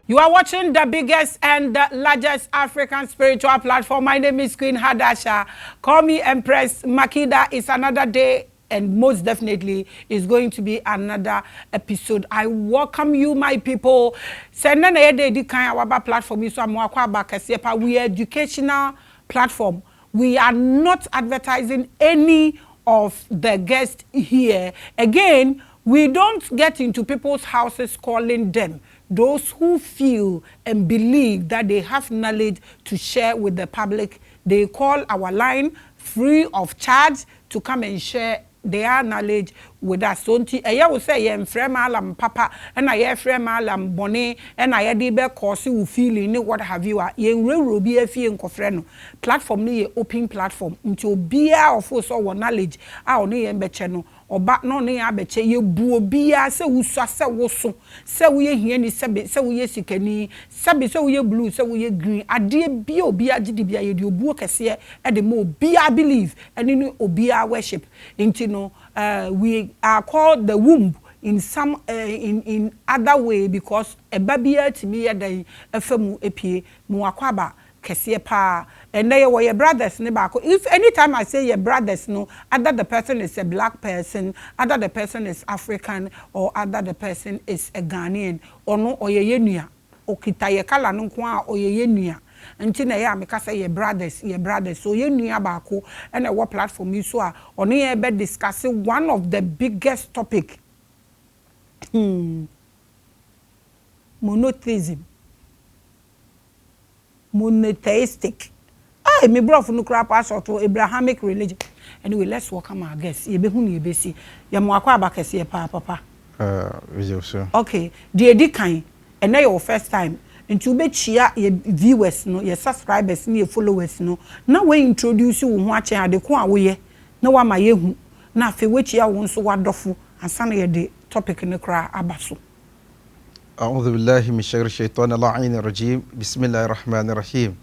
You are watching the biggest and the largest African spiritual platform. My name is Queen Hadasha. Call me Empress Makida. It's another day and most definitely is going to be another episode. I welcome you, my people. Send an platform. We are educational platform. We are not advertising any of the guests here. Again, we don't get into people's houses calling them. Those who feel and believe that they have knowledge to share with the public, they call our line free of charge to come and share their knowledge with us. So I will say I'm frame alam papa and I frame alam bonnet and I had be course you feeling what have you are yen will be a fee in cofreno platform ni open platform into be of us or knowledge our near channel or back no near abeche ye buo bia se uswa se woso se we here ni sebe se we sikani sebe se we blue se we green ade bia obi agidi bia ye de obuo kese e de mo bia believe and ni obi worship into no we are called the womb in some in other way because a baby to me a efemu epie mu akwaba kese pa and they were your brothers ne bako. If anytime I say your brothers no either the person is a black person, either the person is African or either the person is a Ghanaian or no or ye nua okita ye kala no kwa or ye nua nti na ya meka say your brothers so ye nua bako and a what platform you so on here be discussing one of the biggest topic monotheism monotheistic me bro for no crap pastor to Abrahamic religion. Anyway, let's welcome our guests. Ye be hu ni be si ya mo akwa abakese ye papa okay the edi kan and na your first time into be chia ye viewers no ye subscribers no ye followers no na we introduce you ho ache ade ko awoye na wa ma ye hu na afi we chia wo nso wadofo ansa na ye de topic ne kra abaso. أعوذ بالله من شر الشيطان اللعين الرجيم بسم الله الرحمن الرحيم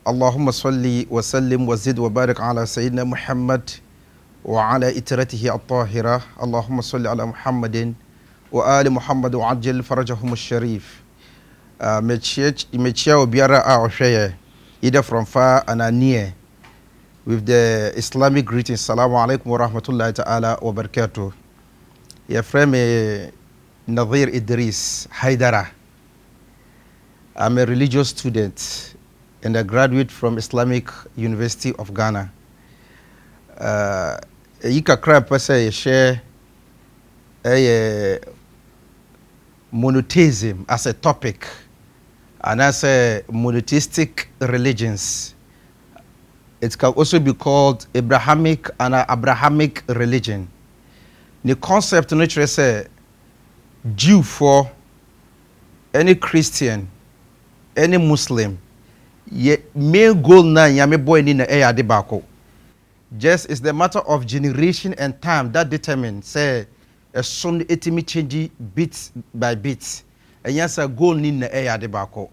اللهم صل وسلم وزد وبارك على سيدنا محمد وعلى إترته الطاهرة اللهم صل على محمد وآل محمد وعجل فرجهم الشريف مechia obiara a ohweye either from far and near with the Islamic greetings assalamu alaikum wa rahmatullahi ta'ala wa barakatuh. Your friend NAZIIR Haidara. I'm a religious student and a graduate from Islamic University of Ghana. Yika crab pese share a monotheism as a topic and as a monotheistic religions. It can also be called Abrahamic and Abrahamic religion. The concept nature say Jew for any Christian, any Muslim, ye main goal na yame boy ni na eya de bako. Just is the matter of generation and time that determine say a son etimi change bit by bit. And yes a goal ni na eya de bako.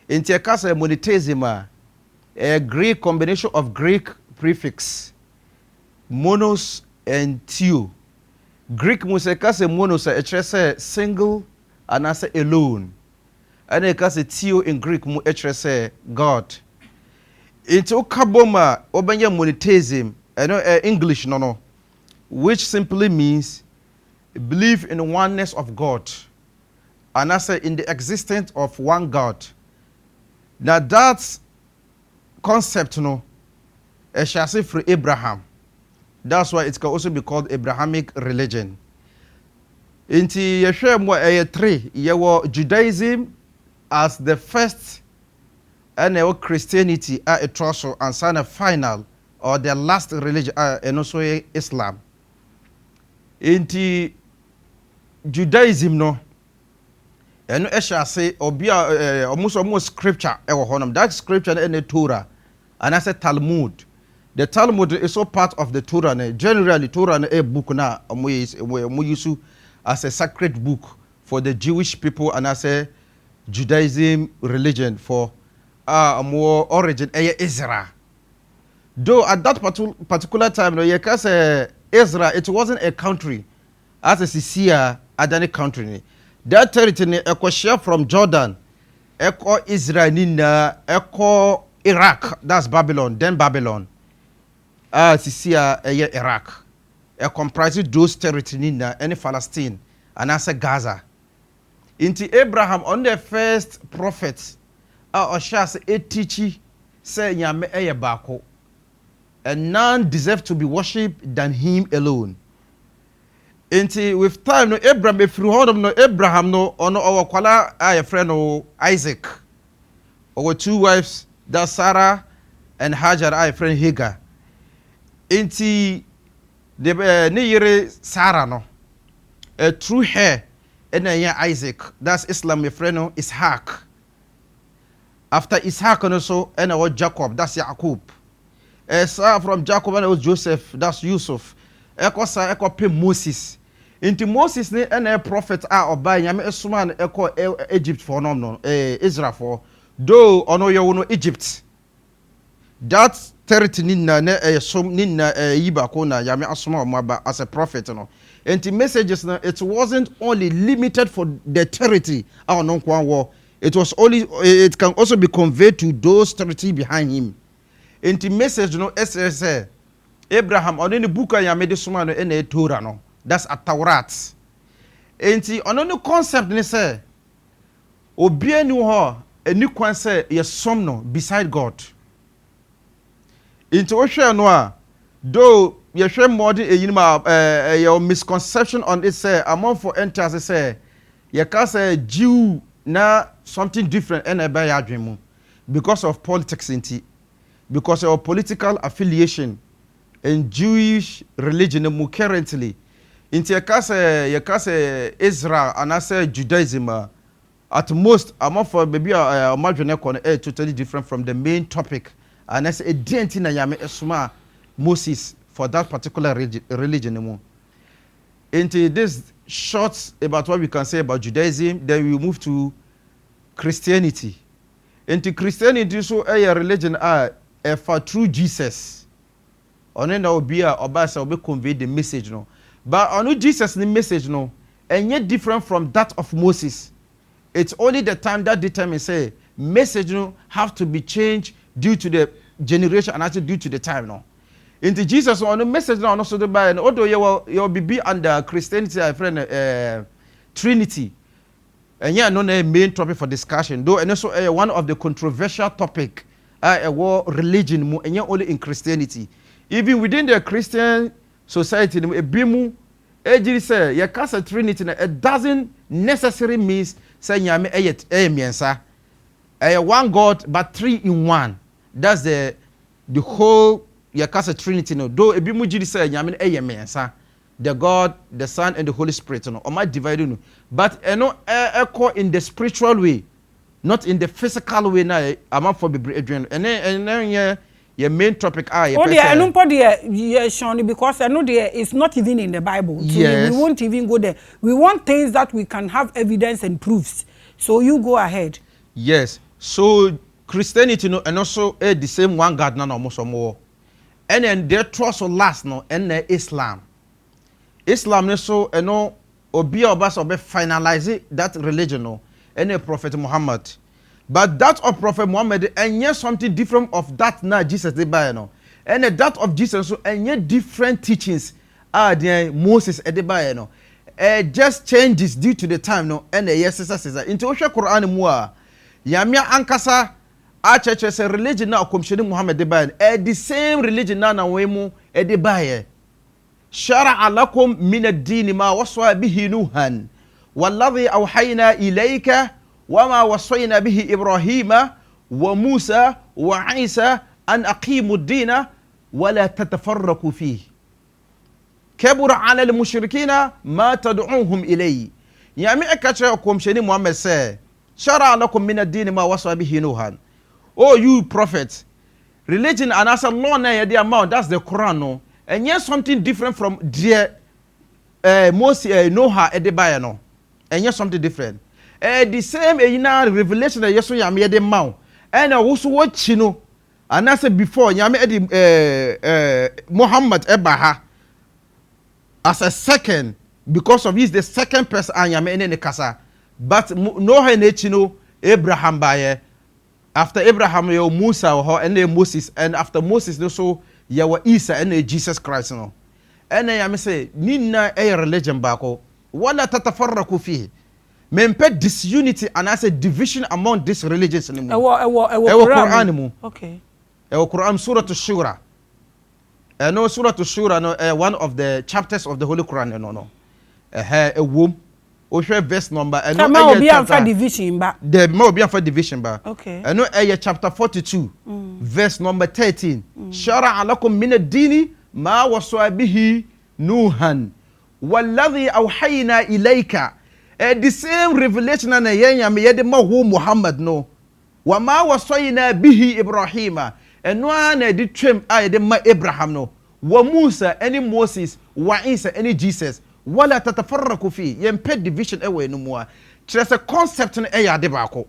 In the case of monotheism, a Greek combination of Greek prefix monos and theo. Greek museka se monos a single and as alone. And a case theo in Greek mu say God. Into kaboma obanya monotheism English no which simply means believe in the oneness of God and as in the existence of one God. Now that concept no shall say for Abraham. That's why it can also be called Abrahamic religion. Inti yeshwe mo three yewo Judaism as the first and Christianity a trosso and sana final or the last religion and also Islam. Inti Judaism no and shall say obia almost scripture that scripture in the Torah and I said Talmud. The Talmud is also part of the Torah. Generally, Torah is a book now we use as a sacred book for the Jewish people and as a Judaism religion for more origin Israel. Though at that particular time, Israel, it wasn't a country as a Sisia Adani country. that territory eko share from Jordan, eko Israel nina, eko Iraq, that's Babylon, then Babylon. Sisia Iraq. Comprises those territory nina, any Palestine, and as Gaza. Into Abraham on the first prophet, Oshas a teacher say Yame bako, and none deserve to be worshipped than him alone. Into with time no Abraham if you hold no Abraham no ono our kwala a friend no Isaac. Our 2 wives, that's Sarah and Hajar a friend Hagar. Into the near Sarah no a true hair and Isaac, that's Islam my friend no Ishaq. After Ishaq and also and our Jacob, that's Jacob. From Jacob and was Joseph, that's Yusuf. Eko pe Moses. Into Moses ne and a prophet are by Yame Esman eko Egypt for no Israel for though ono yo Egypt. That territory nina ne som nina yiba kona Yame asuma maba as a prophet no. Into messages no it wasn't only limited for the territory our non war. It was only it can also be conveyed to those territory behind him. Into message no SSA Abraham on any book I made this one in a Torah no. That's a Taurat. Enti on any concept ni say obie ni ho any kwan say ye som no beside God. Into ohwe no a though ye hwe modern eyinima your misconception on it say among for enters say ye ka say Jew na something different and ebe ya adwemu because of politics inti, because of political affiliation in Jewish religion mu currently inti ye kase Israel and I say Judaism at most among for maybe imagine totally different from the main topic and I say a denti na yame esuma Moses for that particular religion mu. Into this short about what we can say about Judaism, then we move to Christianity. Into Christianity, so a religion for through Jesus. On then will be will be convey the message no. But on Jesus the message no, and yet different from that of Moses. It's only the time that determines say message no have to be changed due to the generation and actually due to the time no. Into Jesus on the message now also the by and although you will be under Christianity friend Trinity and yeah no main topic for discussion though and also one of the controversial topic war religion and yeah only in Christianity even within the Christian society a bimu ejiri say ya kasa Trinity it doesn't necessarily means say nyame miensa one God but 3 in 1. That's the whole Yakasa Trinity no though ebi mu gidi say nyame mensa the God the Son and the Holy Spirit no o ma divide no but echo in the spiritual way not in the physical way na am for be adwen and your main topic oh yeah eno po dey shown because eno dey is not even in the Bible so yes. We won't even go there. We want things that we can have evidence and proofs, so you go ahead. Yes, so Christianity no and also the same one God na almost more. And then their trust will last no and Islam. Islam ne so eno obi obas obe finalize that religion no and Prophet Muhammad. But that of Prophet Muhammad and yet something different of that na Jesus dey buy no. And that of Jesus so and yet different teachings are there Moses dey buy no. Just changes due to the time no and yes sister into Quran mu a yamia ankasa a church say religion na komsheni Muhammad de baye the same religion na we mu de baye shar'a lakum min ad-din ma waswa bihi nuhan walladhi awhayna ilayka wama wasayna bihi ibrahima wa musa wa isa an aqimu ad-din wa la tatafarraqu fihi kabura 'ala al-mushrikeena ma tad'uuhum ilayhi yami akache komsheni Muhammad say shar'a lakum min ad-din ma waswa bihi nuhan. Oh, you prophet, religion and as a law na the amount that's the Quran no, and yes something different from dear Moses Noah edebaya no, and yes something different. The same revelation that yeso yame ede maw, and also watch no, and I said before yame Muhammad ebaha as a second because of he's the second person and yame ene kasa. but no henechino Abraham baye. After Abraham yo Musa and Moses, and after Moses no so yawa Isa and Jesus Christ no. And I say nina a religion bako wala tatafarraku fihi. Mempe disunity and I say division among these religions anymore. Quran mu. Okay. Quran Surah Shura. No Surah Shura no one of the chapters of the Holy Quran no. A womb. Verse number and no division ba. The more be for division ba. Okay. And no chapter 42 verse number 13. Shara'a lakum min ad-dini ma wasa bihi Nuhan walladhi awhayna ilayka. The same revelation na yenya me yede ma hu Muhammad no. Wa ma wasayna bihi Ibrahima. And no na di twem ayede ma Abraham no. Wa Musa any Moses wa Isa any Jesus. Wala tatafarraku fi yempe division ewe no mu a there's a concept no e yade bako.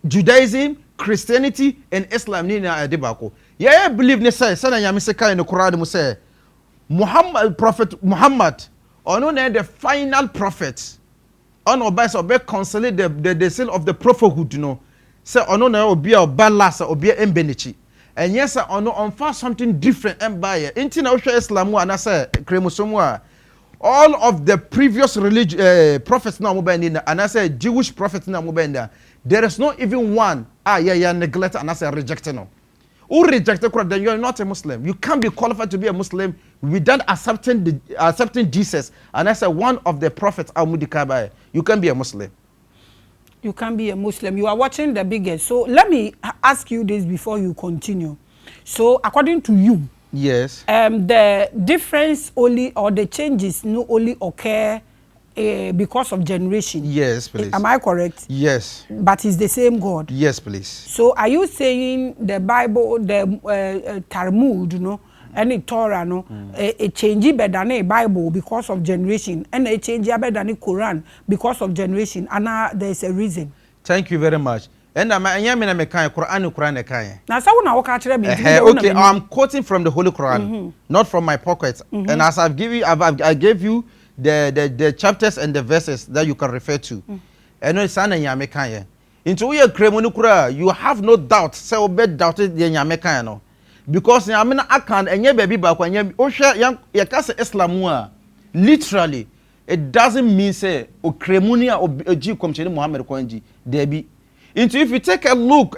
Judaism, Christianity and Islam ni na yade bako. Yeah, believe ne say na nyame se kai no Quran mu say Prophet Muhammad ono na the final prophet ono by so be consolidate the seal of the prophethood no say ono na obi a balance obi embenichi and yes ono on for something different embaye inti na wo Islam ana say kremusomu a all of the previous prophets now and I say Jewish prophets now there is not even one neglect and I say rejected no. Who rejected Quran, then you are not a Muslim. You can't be qualified to be a Muslim without accepting Jesus. And I say one of the prophets you can be a Muslim. You can be a Muslim. You are watching the biggest. So let me ask you this before you continue. So according to you, yes. The difference only or the changes no only occur because of generation. Yes, please. Am I correct? Yes. But it's the same God. Yes, please. So are you saying the Bible, the Talmud, no, any Torah, no, it change better than a Bible because of generation, and it change better than a Quran because of generation, and there is a reason. Thank you very much. And I'm Quran. Now, okay, I'm quoting from the Holy Quran, not from my pocket. And as I gave you the chapters and the verses that you can refer to. And it's an yamekanye. Into your kremonukura, you have no doubt. Say obey doubted the yamekano. Because yamina akan and ye baby back when ye osha yang yakase Islamua. Literally, it doesn't mean say o kremonia or Jew komcheni Muhammad Kwanji. Debi. Into if you take a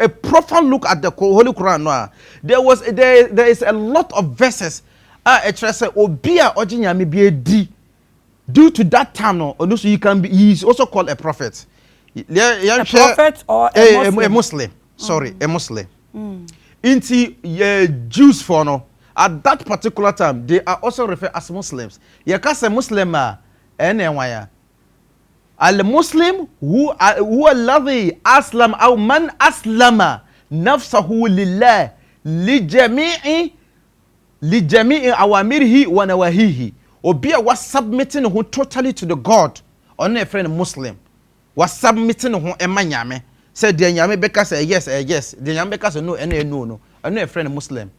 proper look at the Holy Quran, there is a lot of verses. Obia ojinyami be di. Due to that time, also he is also called a prophet. A prophet or a Muslim. Sorry, a Muslim. Into Jews for no. At that particular time, they are also referred as Muslims. Yakase Muslim anyway. Al-Muslim who alladhi aslam aw man aslama nafsahu lillah li jami'i awamirihi wa nawahihi. Obia was submitting who totally to the God on a friend Muslim was submitting who emanyame said the nyame beka say yes yes the nyame beka say no no a friend Muslim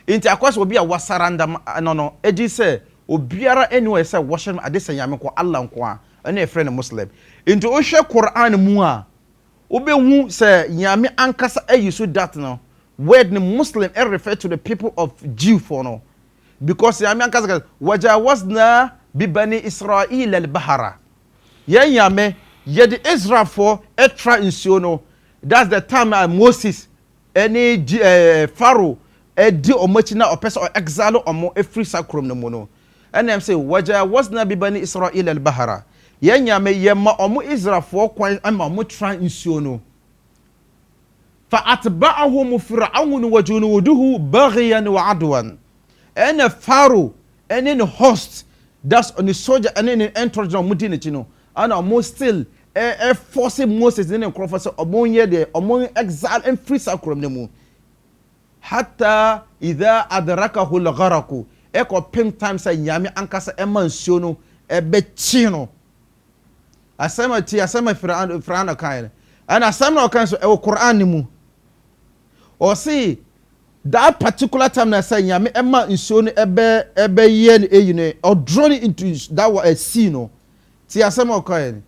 into of course obia was surrender no eji say obiara anywhere say worship adese nyame ko Allah nko a friend Muslim into ohwe Quran mu a obehu say nyame ankasa ayisu that no word the Muslim refer to the people of Jew for no. Because yami ankasa wajawazna bibani Israel al-bahara. Yame the Israel for etra insiono. That's the time Moses any Pharaoh di omachina or person or exile or more free sacrum no mono. And I'm saying wajawazna bibani Israel al-bahara. Yame yema omo Israel for kwan ama mo tra insiono. Fa atba'ahum fir'aun wa junuduhu baghiyan wa adwan. And a Pharaoh and then a host that's on the soldier and then an entourage on Mudinich, and almost still a forcing Moses in a professor among ye there among exile and free sacrum the moon. Hatta either adaraka hulagaraku, echo pink times a yami ankasa emansiono a betino. Asema ti asema frana kind, and asema kinds of Quran or see. That particular time na say nyame ema nsuo no ebe ye no or drawn into that was a sea no ti asem okoye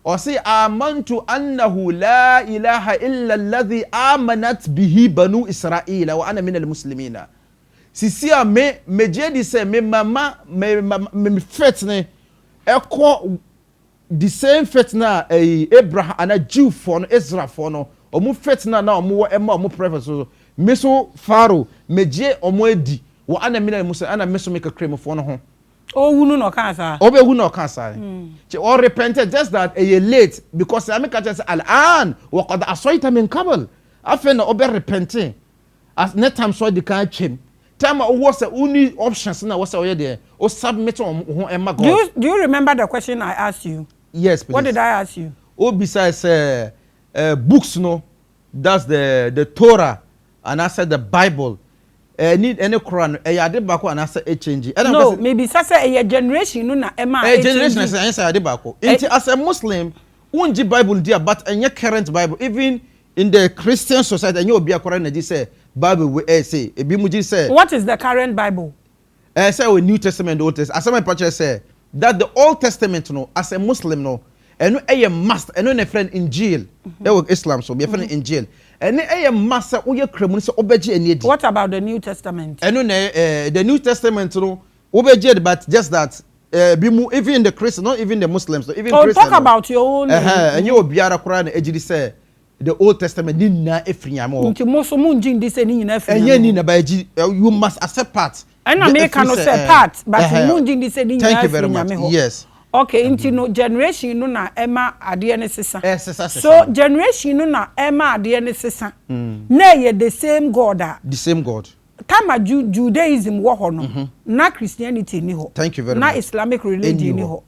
or say amantu annahu la ilaha illa alladhi amanat bihi banu israila wa ana min almuslimina sisi a me jedi say me mama me faith ne eko the same faith na Abraham and a Jew for no Israel for no omu faith na omu ema omu preface so me so Pharaoh me je omu edi wa ana min almuslimina ana me so make a claim for no ho oh wunu no cancer obe wunu no cancer or repented just that a late because I make just al-an wa qad asayta min qabl afena obe repenting as net time so the can chem time was the only options na was say there o submit on ho emma God. Do you remember the question I asked you? Yes, please. What did I ask you? Oh, besides books, no, that's the Torah, and I said the Bible. Need any Quran? I did back and I said a change. No, maybe sasa a generation no na Emma. A generation I say I did back. As a Muslim, unji Bible dear, but in your current Bible, even in the Christian society, and you be a Quran and say Bible we say a bimuji say. What is the current Bible? Say we New Testament, Old Testament. As my pastor say that the Old Testament, no, as a Muslim, no, and a must, and no friend in jail. That was Islam, so be a friend in jail. And a master, we criminal, so obeji and what about the New Testament? And the New Testament, no, obeji, but just that. Even in the Christians, not even the Muslims, even Christians. Talk about your own. And you will be a Quran, ejidi say the Old Testament did not efriamo. Nti moso munjin this any na efriamo. You must accept part. And America no say part, but munjin this any na efriamo. Thank you very much. Yes. Okay, into no generation no na Emma ade ne sesa. So generation no na Emma ade ne sesa. Na ye the same God. The same God. Tama Judaism wo ho no. Na Christianity ni ho. Thank you very much. Na Islamic religion ni ho.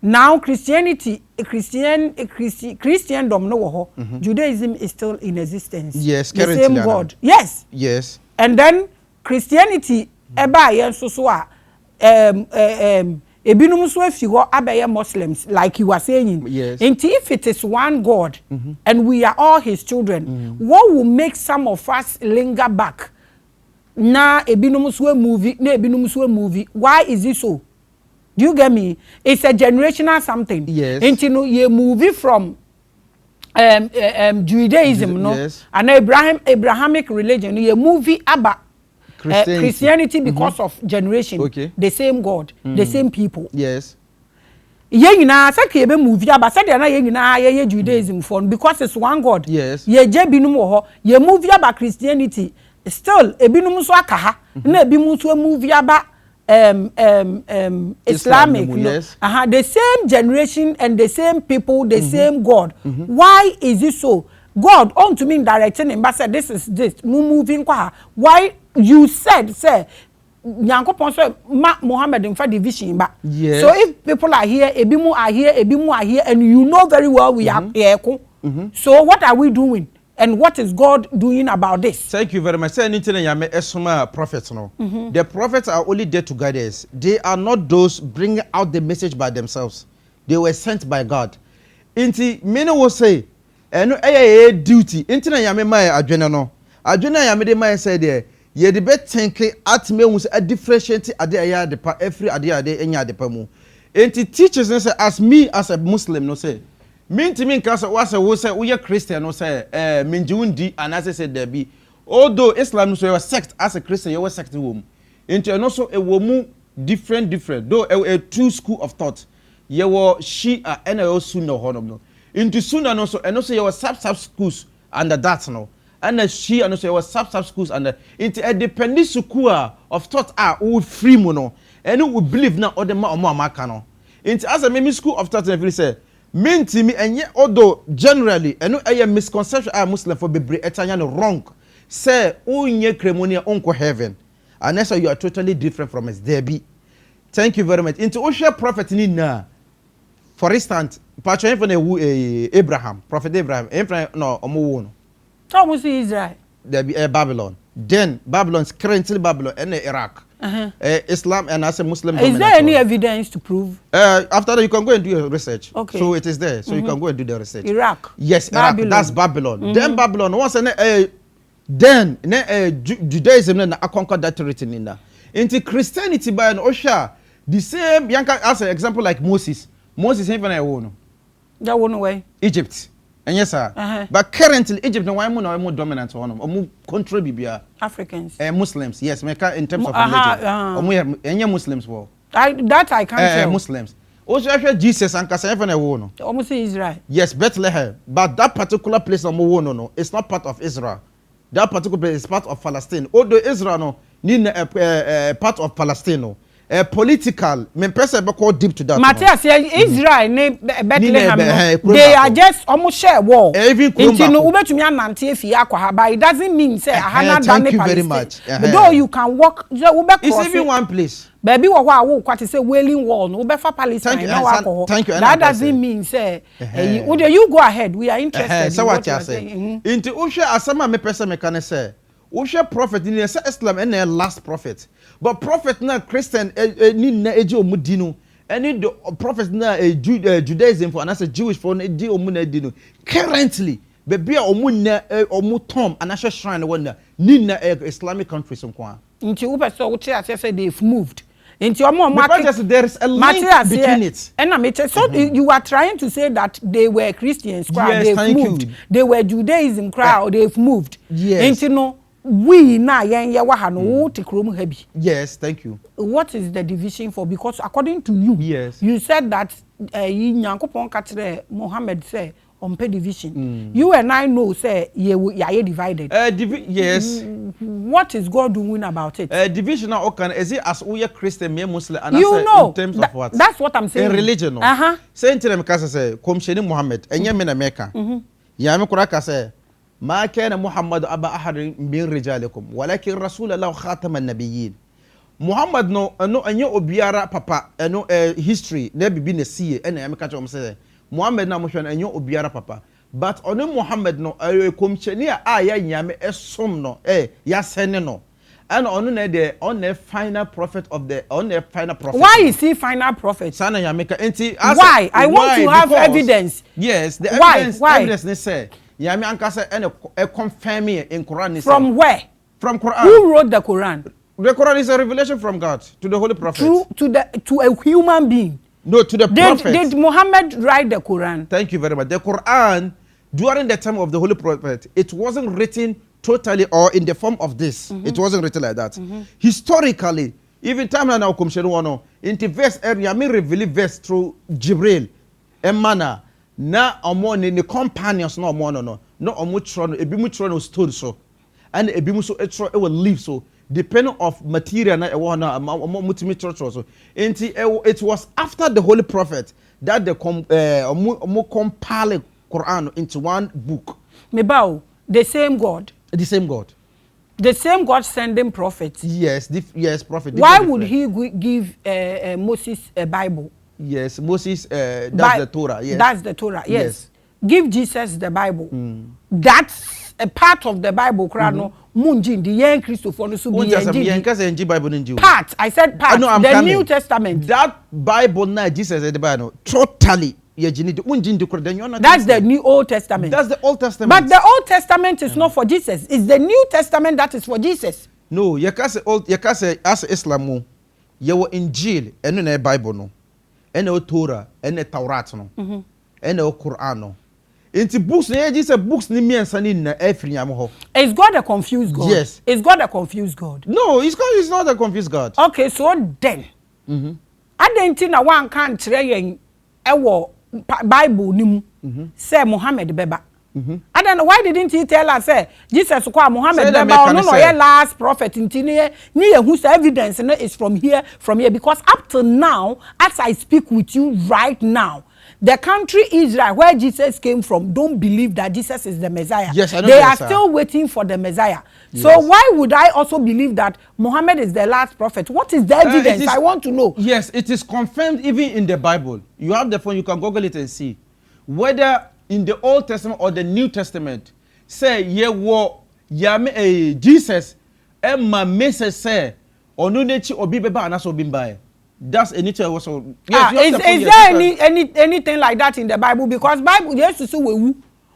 Now Christianity, Christendom no wo ho. Judaism is still in existence. Yes, the same God. Yes. Yes. And then Christianity eba yen so a ebinum so afi ho abeye Muslims like you were saying. Yes. And if it is one God and we are all his children, what will make some of us linger back? Na ebinum so movie, na ebinum so movie. Why is it so? Do you get me? It's a generational something. Yes. And you know, you movie from Judaism, no, yes. And Abrahamic religion. You movie about Christianity because of generation. Okay. The same God, the same people. Yes. Ye na say ke be movie aba say na ye na ye Judaism for because it's one God. Yes. Ye je binum wo ho ye movie about Christianity still ebinum so aka ha na ebinum so movie about Islamic. Yes. The same generation and the same people, the same God. Why is it so? God on to me directing him but said this is this moving kwa. Why you said say Nyankopon say Muhammad in division ba. Yes. So if people are here, ebimu are here, and you know very well we are here. So what are we doing? And what is God doing about this? Thank you very much. Say anything yame esoma prophets no. The prophets are only there to guide us. They are not those bringing out the message by themselves. They were sent by God. Inti many will say, "Eno duty." Inti na yame mai adwena no. Adwena yame de mai say there. Ye de bet think at me was a differentiate ade aya de pa every ade enya de pa mu. Inti teachers say as me as a Muslim no say. Mean to me cause was say we are Christian no say minjundi and as I said there be although Islam so your sect as a Christian you sect wom into and also a womu different though a two school of thought you were Shia and also no honor no into Sunna no so and also your sub schools under that no and a Shia and also your sub schools under into a dependent school of thought are all free mono and who believe now other ma no into as a maybe school of thought and say mean to me and yet although generally and a misconception are Muslim for be etanya wrong say unye cremonia unko heaven and that's why you are totally different from us there be. Thank you very much. Into Osha prophet ni na for instance patron for Abraham prophet Abraham no omo no almost Israel there be Babylon then Babylon's currently Babylon and Iraq. Islam and as a Muslim. Is there any evidence to prove? After that, you can go and do your research. Okay. So it is there. So you can go and do the research. Iraq. Yes, Babylon. Iraq. That's Babylon. Then Babylon. Once then Judaism na conquer that territory in there. Into Christianity by an Osha the same. Yanka as an example like Moses. Moses even I won. That one way. Egypt. And yes, sir. But currently, Egypt no one more dominant one or more control bibia. Africans. Muslims, yes, make in terms of religion. Any Muslims war. That I can't tell. Muslims. Also, Jesus and Cassandra won. Almost Israel. Yes, Bethlehem. But that particular place no, it's not part of Israel. That particular place is part of Palestine. Although Israel no, need part of Palestine. Political, me person be called deep to that. Matthias, Israel, Bethlehem, they are just almost share war. Into no ubetumi anante efi akwa ba. It doesn't mean say Hana done Palestine. Thank you very much. Though you can walk, it's even one place. Baby, what kwati say Wailing Wall, no befa Palestine. Thank you. That doesn't mean say. You go ahead. We are interested. So what you say? Into Usha asama me person me can say. Usha prophet in Islam and the last prophet. But prophet na Christian ni na eji omudino. Any the prophet na Judaism for and as a Jewish for eji omunedino. Currently, baby omu tom and as a shrine wonder ni na Islamic countries nkwa. Into upe so uche say they've moved. Into because there is a link between it. And so you are trying to say that they were Christians, yes, they've moved. They were Judaism crowd, they've moved. Yes. Into no we na yen ya wahano te krom heavy. Yes, thank you. What is the division for? Because according to you, yes, you said that Nyankopon katre Muhammad say on pay division. You and I know say ye divided. Yes. What is God doing about it? Division now is it as we are Christian, me Muslim, and you know in terms of what? That's what I'm saying. In religion, no. Saying to them because say komsheni Muhammad enye me na Mecca. Ya me kura ka say ما كان محمد أبا أحد من رجالكم ولكن رسول الله خاتم النبيين. Muhammad no anyo obiara papa eno history na bibi na sie na ya meka chom say Muhammad na mo hwe anyo obiara papa but ono Muhammad no komcheni a ya nyame esom no ya sene no and ono na the on a final prophet of the on a final prophet. Why is he final prophet? Sana ya meka enti why I want to have evidence. Yes, the evidence they say Yami Ankasa and confirm me in Quran. From where? From Quran. Who wrote the Quran? The Quran is a revelation from God to the Holy Prophet. To a human being. No, to the prophet. Did Muhammad write the Quran? Thank you very much. The Quran, during the time of the Holy Prophet, it wasn't written totally or in the form of this. It wasn't written like that. Historically, even time now come Sheruano, into verse area, me reveal verse through Jibril, Emana. Na omo ne companions no omo no omo tro no ebi mu tro no story so and ebi mu so etro e will leave so depending of material na e wo na omo mutimi tro so it was after the Holy Prophet that the omo compile Quran into one book. Mebao, the same God sending prophets. Yes, yes, prophet. Why would he give Moses a Bible? Yes, Moses, that's the Torah. Yes. That's the Torah, yes. Give Jesus the Bible. That's a part of the Bible. Munjin, the young Christopher, part. I said part. The New Testament. That Bible now, Jesus said the Bible. Totally. That's the New Old Testament. That's the Old Testament. But the Old Testament is not for Jesus. It's the New Testament that is for Jesus. No, you can say as Islam, you were in jail and in a Bible. No. Ene Torah, ene Taurat no, ene Quran no. Inti books na Jesus books ni miensa ni na efri nyamo ho. Is God a confused God? Yes. Is God a confused God? No, he's not a confused God. Okay, so then. Adenti na wan kan kire yen ewo Bible ni mu say Muhammad beba. I don't know why didn't he tell us say Jesus kwa Muhammad beba no your last prophet ni whose evidence is from here because up to now as I speak with you right now the country Israel where Jesus came from don't believe that Jesus is the Messiah. Yes, I know they are still waiting for the Messiah. Yes. So why would I also believe that Muhammad is the last prophet? What is the evidence? I want to know. Yes, it is confirmed even in the Bible. You have the phone, you can Google it and see whether in the Old Testament or the New Testament, say Jesus my message say onunechi obi beba anaso bimbae. That's anything also. Yes, is there anything like that in the Bible? Because Bible Jesus say we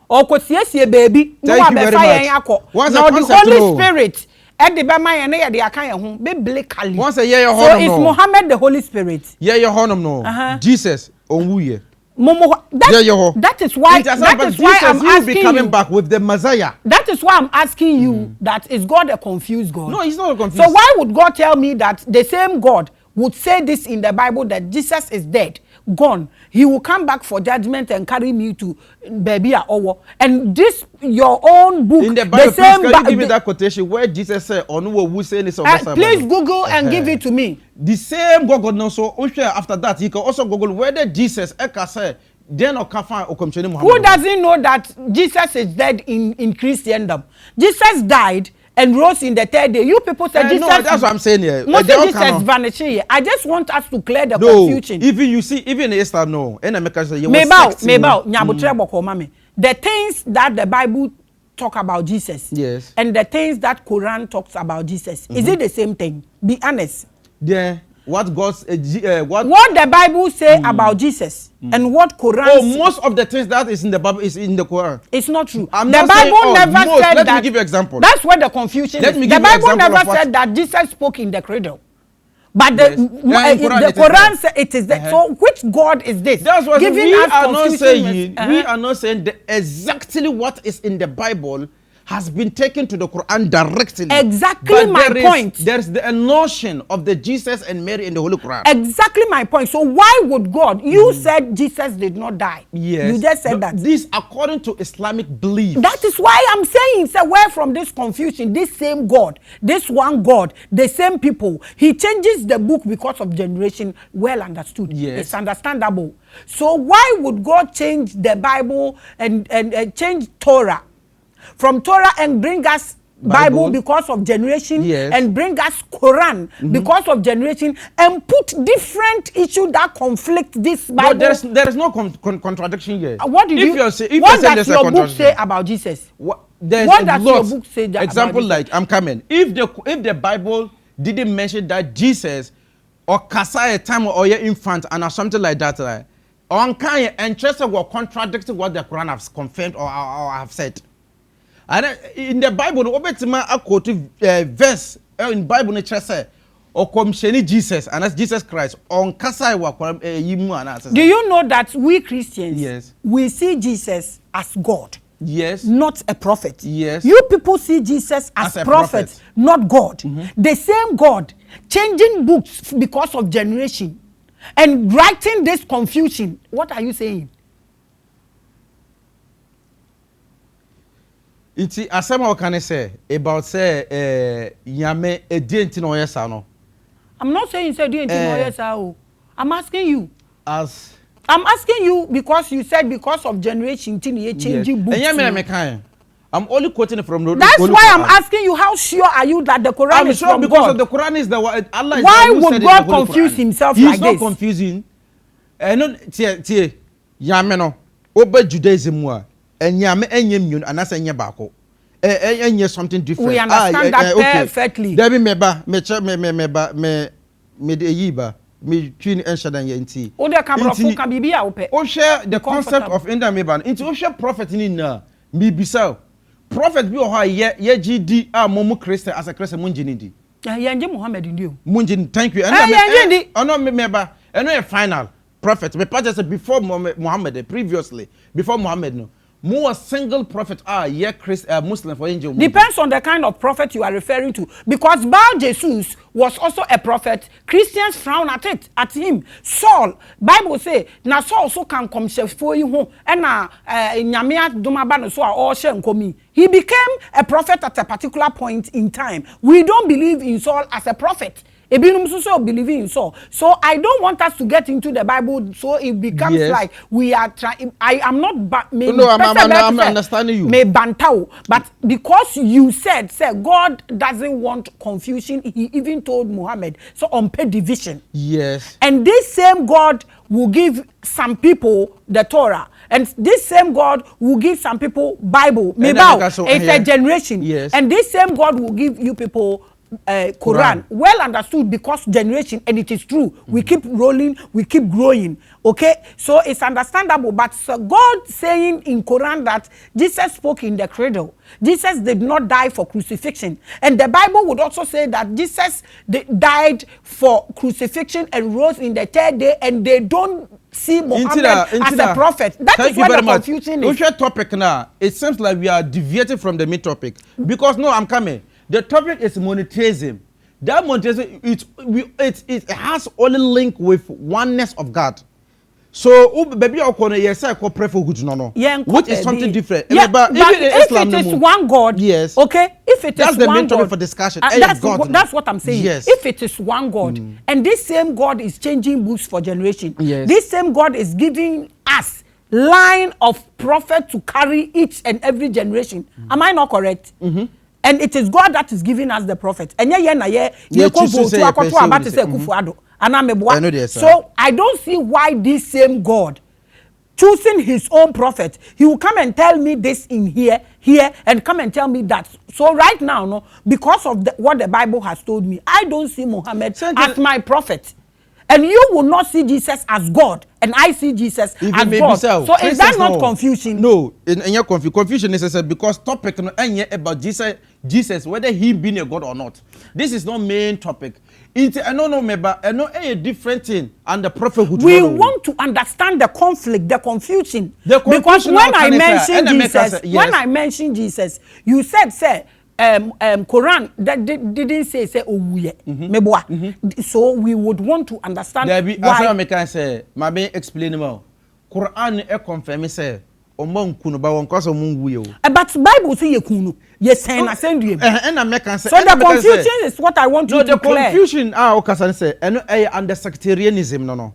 or kosiesie baby no abefire yakọ. Now the Holy Spirit and the bema na de aka ho biblically. Once a year so is Muhammad the Holy Spirit? Yeah, your honor no. Jesus onwuye. Momo, that is why I'm asking be coming you, back with the Messiah. That is why I'm asking you that is God a confused God? No, he's not a confused. So why would God tell me that the same God would say this in the Bible that Jesus is dead, gone, he will come back for judgment and carry me to baby or and this your own book in the Bible, the same please, can you give me that quotation where Jesus said on who say this please Google and give it to me. The same God now, so after that you can also Google whether Jesus said then or who doesn't know that Jesus is dead in Christendom? Jesus died and rose in the third day. You people said Jesus. No, that's what I'm saying here. Jesus vanished here. I just want us to clear the confusion. Even you see, even Esther, no. And America say you the things that the Bible talk about Jesus, yes, and the things that Quran talks about Jesus, is it the same thing? Be honest. Yeah. What God's what the Bible say about Jesus and what Quran most of the things that is in the Bible is in the Quran. It's not true. The Bible never said that. Let me give you an example. That's where the confusion is. The Bible never said that Jesus spoke in the cradle. But the Quran says it is that. So which God is this? That's what we are not saying. We are not saying that exactly what is in the Bible has been taken to the Quran directly. Exactly my point. There's the notion of the Jesus and Mary in the Holy Quran. Exactly my point. So why would God? You said Jesus did not die. Yes. You just said that. This according to Islamic belief. That is why I'm saying, so where from this confusion, this same God, this one God, the same people, he changes the book because of generation. Well understood. Yes. It's understandable. So why would God change the Bible and change Torah? From Torah and bring us Bible because of generation, yes, and bring us Quran because of generation, and put different issues that conflict this Bible. No, there is no contradiction here. What did what does your book say about Jesus? What does your book say about example Jesus? Like I'm coming. If the Bible didn't mention that Jesus or Kasa a time or your infant and something like that, right? Or kind and just were contradicting what the Quran has confirmed or have said. And in the Bible, obetima akoti verse in Bible nature say or commissioni Jesus and that's Jesus Christ on kasa wa yimu and. Do you know that we Christians, yes, we see Jesus as God? Yes. Not a prophet. Yes. You people see Jesus as a prophet, not God. The same God changing books because of generation and writing this confusion. What are you saying? Iti asema wakane say about say yame edenti no yesa no. I'm not saying say edenti no yesa. I'm asking you. I'm asking you because you said because of generation changing books. I'm only quoting from the. That's why I'm asking you. How sure are you that the Quran is from God? I'm sure because of the Quran is the Allah. Why would God confuse himself like this? He's not confusing. No, tie yame no. Oba Judaism wa. Enyame enyemyun anasa enye bako enye something different. We understand that perfectly. Debi meba me de yiba me twin enshadan ye nti o de camera fu kan bibia wo pe o share the concept of inda meba nti o share prophet ni na me bisa prophet bi o ha ye gd a momu Christian as a Christian munjini di ye nje Muhammad ndi o munjini. Thank you. Ono me meba eno ye final prophet me pa just before Muhammad previously before Muhammad no more single prophet Muslim for angel. Depends on the kind of prophet you are referring to. Because Baal Jesus was also a prophet. Christians frown at him. Saul, Bible say, na Saul also can come for you and nyamia dumaba no so all share komi. He became a prophet at a particular point in time. We don't believe in Saul as a prophet. Ebinum so believing in Saul. So I don't want us to get into the Bible so it becomes like we are trying. I am not I'm understanding you. May bantao, but because you said God doesn't want confusion, he even told Muhammad so on pay division. Yes. And this same God will give some people the Torah. And this same God will give some people Bible. It's a generation. Yes. And this same God will give you people Quran, well understood because generation, and it is true. We keep rolling, we keep growing. Okay, so it's understandable. But God saying in Quran that Jesus spoke in the cradle, Jesus did not die for crucifixion, and the Bible would also say that Jesus died for crucifixion and rose in the third day, and they don't see Muhammad as a prophet. That is what the confusion is. Which topic now? It seems like we are deviating from the main topic because no, I'm coming. The topic is monotheism. That monotheism, it has only link with oneness of God. So, baby, I call yes, I call preferhood, no. Yeah, which is something different. Yeah, but if Islam, it is one God, yes. Okay, if it that's is the one main topic God, for discussion. That's what I'm saying. Yes. If it is one God, and this same God is changing books for generation, yes. This same God is giving us line of prophet to carry each and every generation. Am I not correct? And it is God that is giving us the prophet. And so I don't see why this same God choosing his own prophet, he will come and tell me this in here, and come and tell me that. So right now, no, because of what the Bible has told me, I don't see Muhammad as my prophet. And you will not see Jesus as God, and I see Jesus as God. So is that not confusion? No, in your confusion is because topic no about Jesus, whether he being a God or not. This is not main topic. It's a different thing, and the prophet would. We want to understand the conflict, the confusion. Because when I mentioned Jesus, when I mentioned Jesus, you said, say. Quran that didn't say so we would want to understand why. I can say, Maame explain more. Quran confirm say but Bible say yekunu yes and send you. So the confusion is what I want you to clear. No, the confusion okasan say under sectarianism no.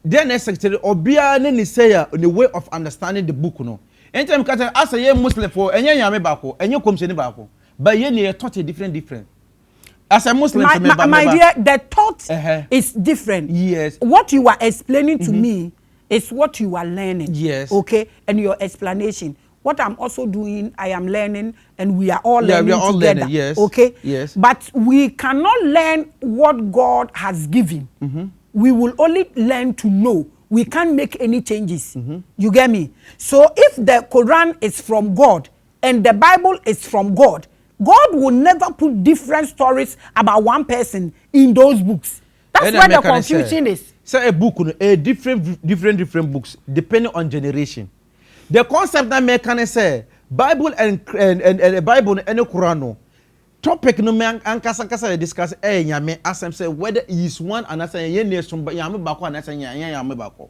Then sectarian obia ne say the way of understanding the book no. Anytime as a Muslim for any yame bako, and you come to bako, but you taught a different. As a Muslim, my dear, the thought is different. Yes. What you are explaining to me is what you are learning. Yes. Okay, and your explanation. What I'm also doing, I am learning, and we are all learning we are all together. Learning, yes. Okay. Yes. But we cannot learn what God has given. We will only learn to know. We can't make any changes. You get me? So if the Quran is from God and the Bible is from God, God will never put different stories about one person in those books. That's where the confusion is. Say a book, different books depending on generation. The concept that me can say Bible and Bible and Quran. Topic no man ankasa discuss nyame asem say whether he is one and say ye ne some nyame bako and say nyame bako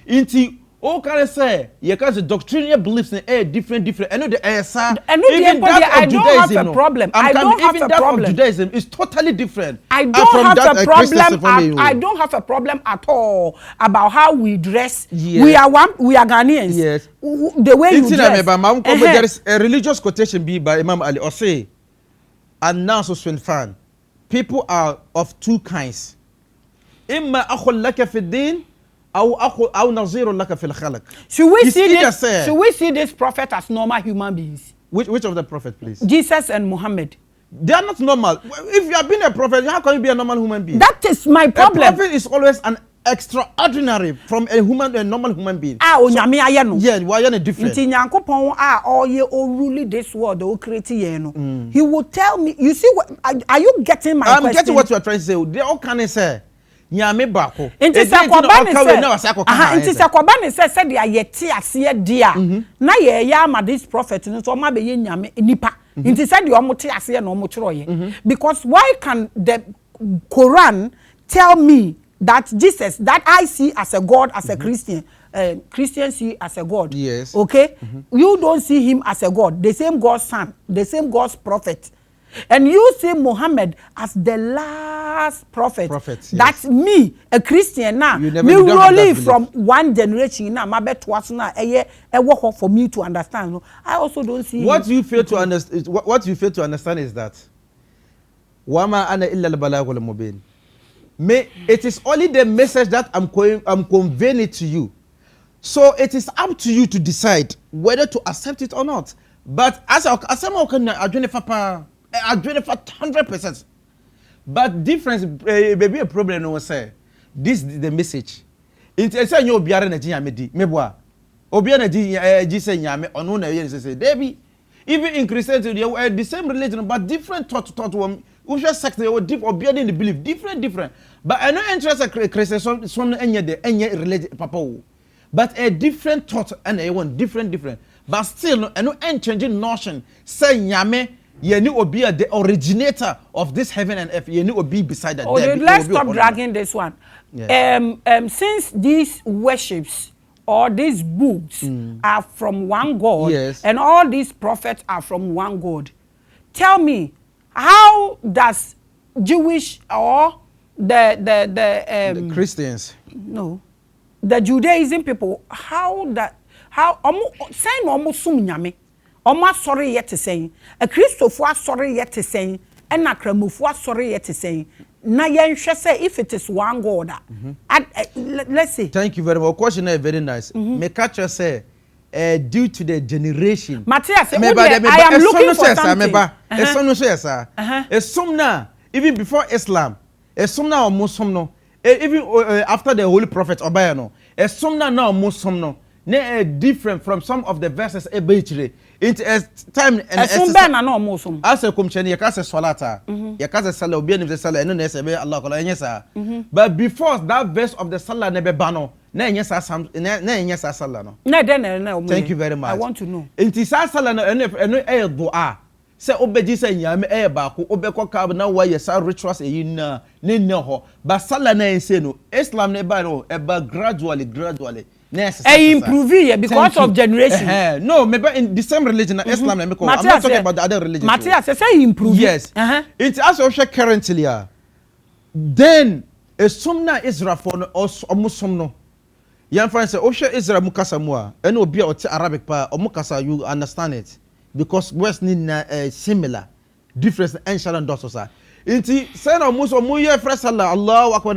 inti o can say ye can say doctrinal beliefs in different and the even that I don't have a problem. I don't have a problem. Judaism is totally different. I don't have a problem. I don't have a problem at all about how we dress. Yes. We are Ghanaians. Yes. The way you dress. There is a religious quotation by Imam Ali or say and now so fan. People are of two kinds. إما أخو لك في الدين أو نظير لك في الخلق. Should we see this prophet as normal human beings? Which of the prophet, please? Jesus and Muhammad. They are not normal. If you have been a prophet, how can you be a normal human being? That is my problem. A prophet is always an extraordinary from a normal human being. Yeah, why are different? Really this world, he will tell me. You see, are you getting my question? I'm getting what you are trying to say. They all can say. Nyame bako. Inti Sakwabani said they are yeti asiye dia. Na ye ya ma this prophet so ma be nyame nipa. Inti said you omote asiye na omochro ye. Because why can the Quran tell me that Jesus that I see as a God as a Christian, Christians see as a God. Yes. Okay? You don't see him as a God, the same God's son, the same God's prophet. And you see Muhammad as the last prophet. Yes. That's me, a Christian now. Me rolling from one generation now. My bet was now for me to understand. I also don't see what you fail to understand. What you fail to understand is that Wama ana illa al-balagh al-mubin. It is only the message that I'm conveying it to you. So it is up to you to decide whether to accept it or not. But as I can adwene for 100%. But difference maybe a problem no say. This is the message. It say you obiara na nyame di. Meboa. Obiara na ji say nyame ono na ye say Debbie. Even in Christianity they were the same religion but different thought we just sect they were different obiara in the belief different. But I no interest a Christian some enye religion papa. But a different thought and a one different. But still no changing notion say nyame ye ni obi the originator of this heaven and earth ye ni obi beside that. Let's stop dragging this one. Yeah. Since these worships or these books are from one God, yes, and all these prophets are from one God, tell me, how does Jewish or the Christians, no, the Judaism people, how say no sum nyame, omo sorry yet to say, a Christopher sorry yet to say, and a Kramufwa sorry yet to say. Na yen say if it is one God. Let's see. Thank you very much. Question is very nice. Me catch you say due to the generation. Matthias, I am looking for something. Some now even before Islam. Some now Muslim no. Even after the Holy Prophet Obaya no. Some now Muslim no. Ne different from some of the verses ebechire. It is time and some ben na no Muslim. Asa kumcheni yakase salata. Yakase sala obi ni sala eno na sebe Allah kola enyesa. But before that verse of the salah nebe bano na enyesa na enyesa salah no. Na thank you very much. I want to know. Inti salah no eno dua. Se obeji se nyame ba ko obekọ ka na wa yesa rituals eyin na ne ho. But salah na ense no Islam ne ba no eba gradually. Yes, improve here because of generation. No, maybe in the same religion, Islam. I'm not talking about the other religions. Matthias, say improve. Yes. It's also currently. Then a sumna Israel for almost no. Young friends say, "Osha Israel mukasa mua." Any obi or Arabic pa or mukasa, you understand it because West need similar difference and shalan dososa. Inti say no muso muye fresh Allah akbar.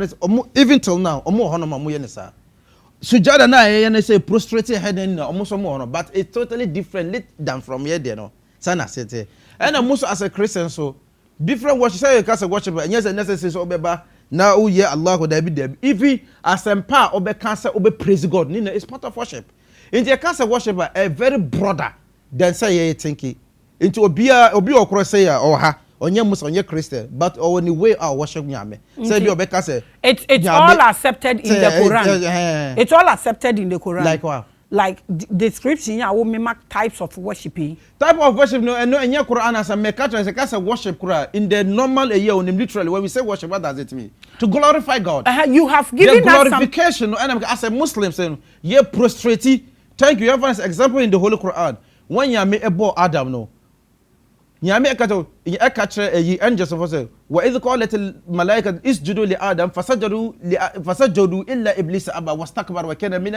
Even till now, omo honoma muye nisa. Sujada na ye say prostrated head and almost more, but it's totally different than from here there no. Sana sete. And almost as a Christian so different worship say you can worship and yes necessary so obeba na o ye Allah go there. If as empa obe cancer obe praise God, it's part of worship. In the cancer worshiper a very broader than say ye thinking. Into obi okro say or ha onye Muslim onye Christian but only way our worship nyame. Say bi obeka say it's all accepted in the Quran. It's all accepted in the Quran. Like what? Like description ya wo make types of worshiping. Type of worship no enye Quran as a mekato say worship Quran in the normal year on literally when we say worship what does it mean? To glorify God. You have given the glorification no and as a Muslim say ye prostrate. Thank you. You have an example in the Holy Quran when you make ebo Adam no nyame ekato ekatre yi angels of say wa idh qalat al malaika isjudu li adam fasajadu illa iblis aba wastakbara wa kana min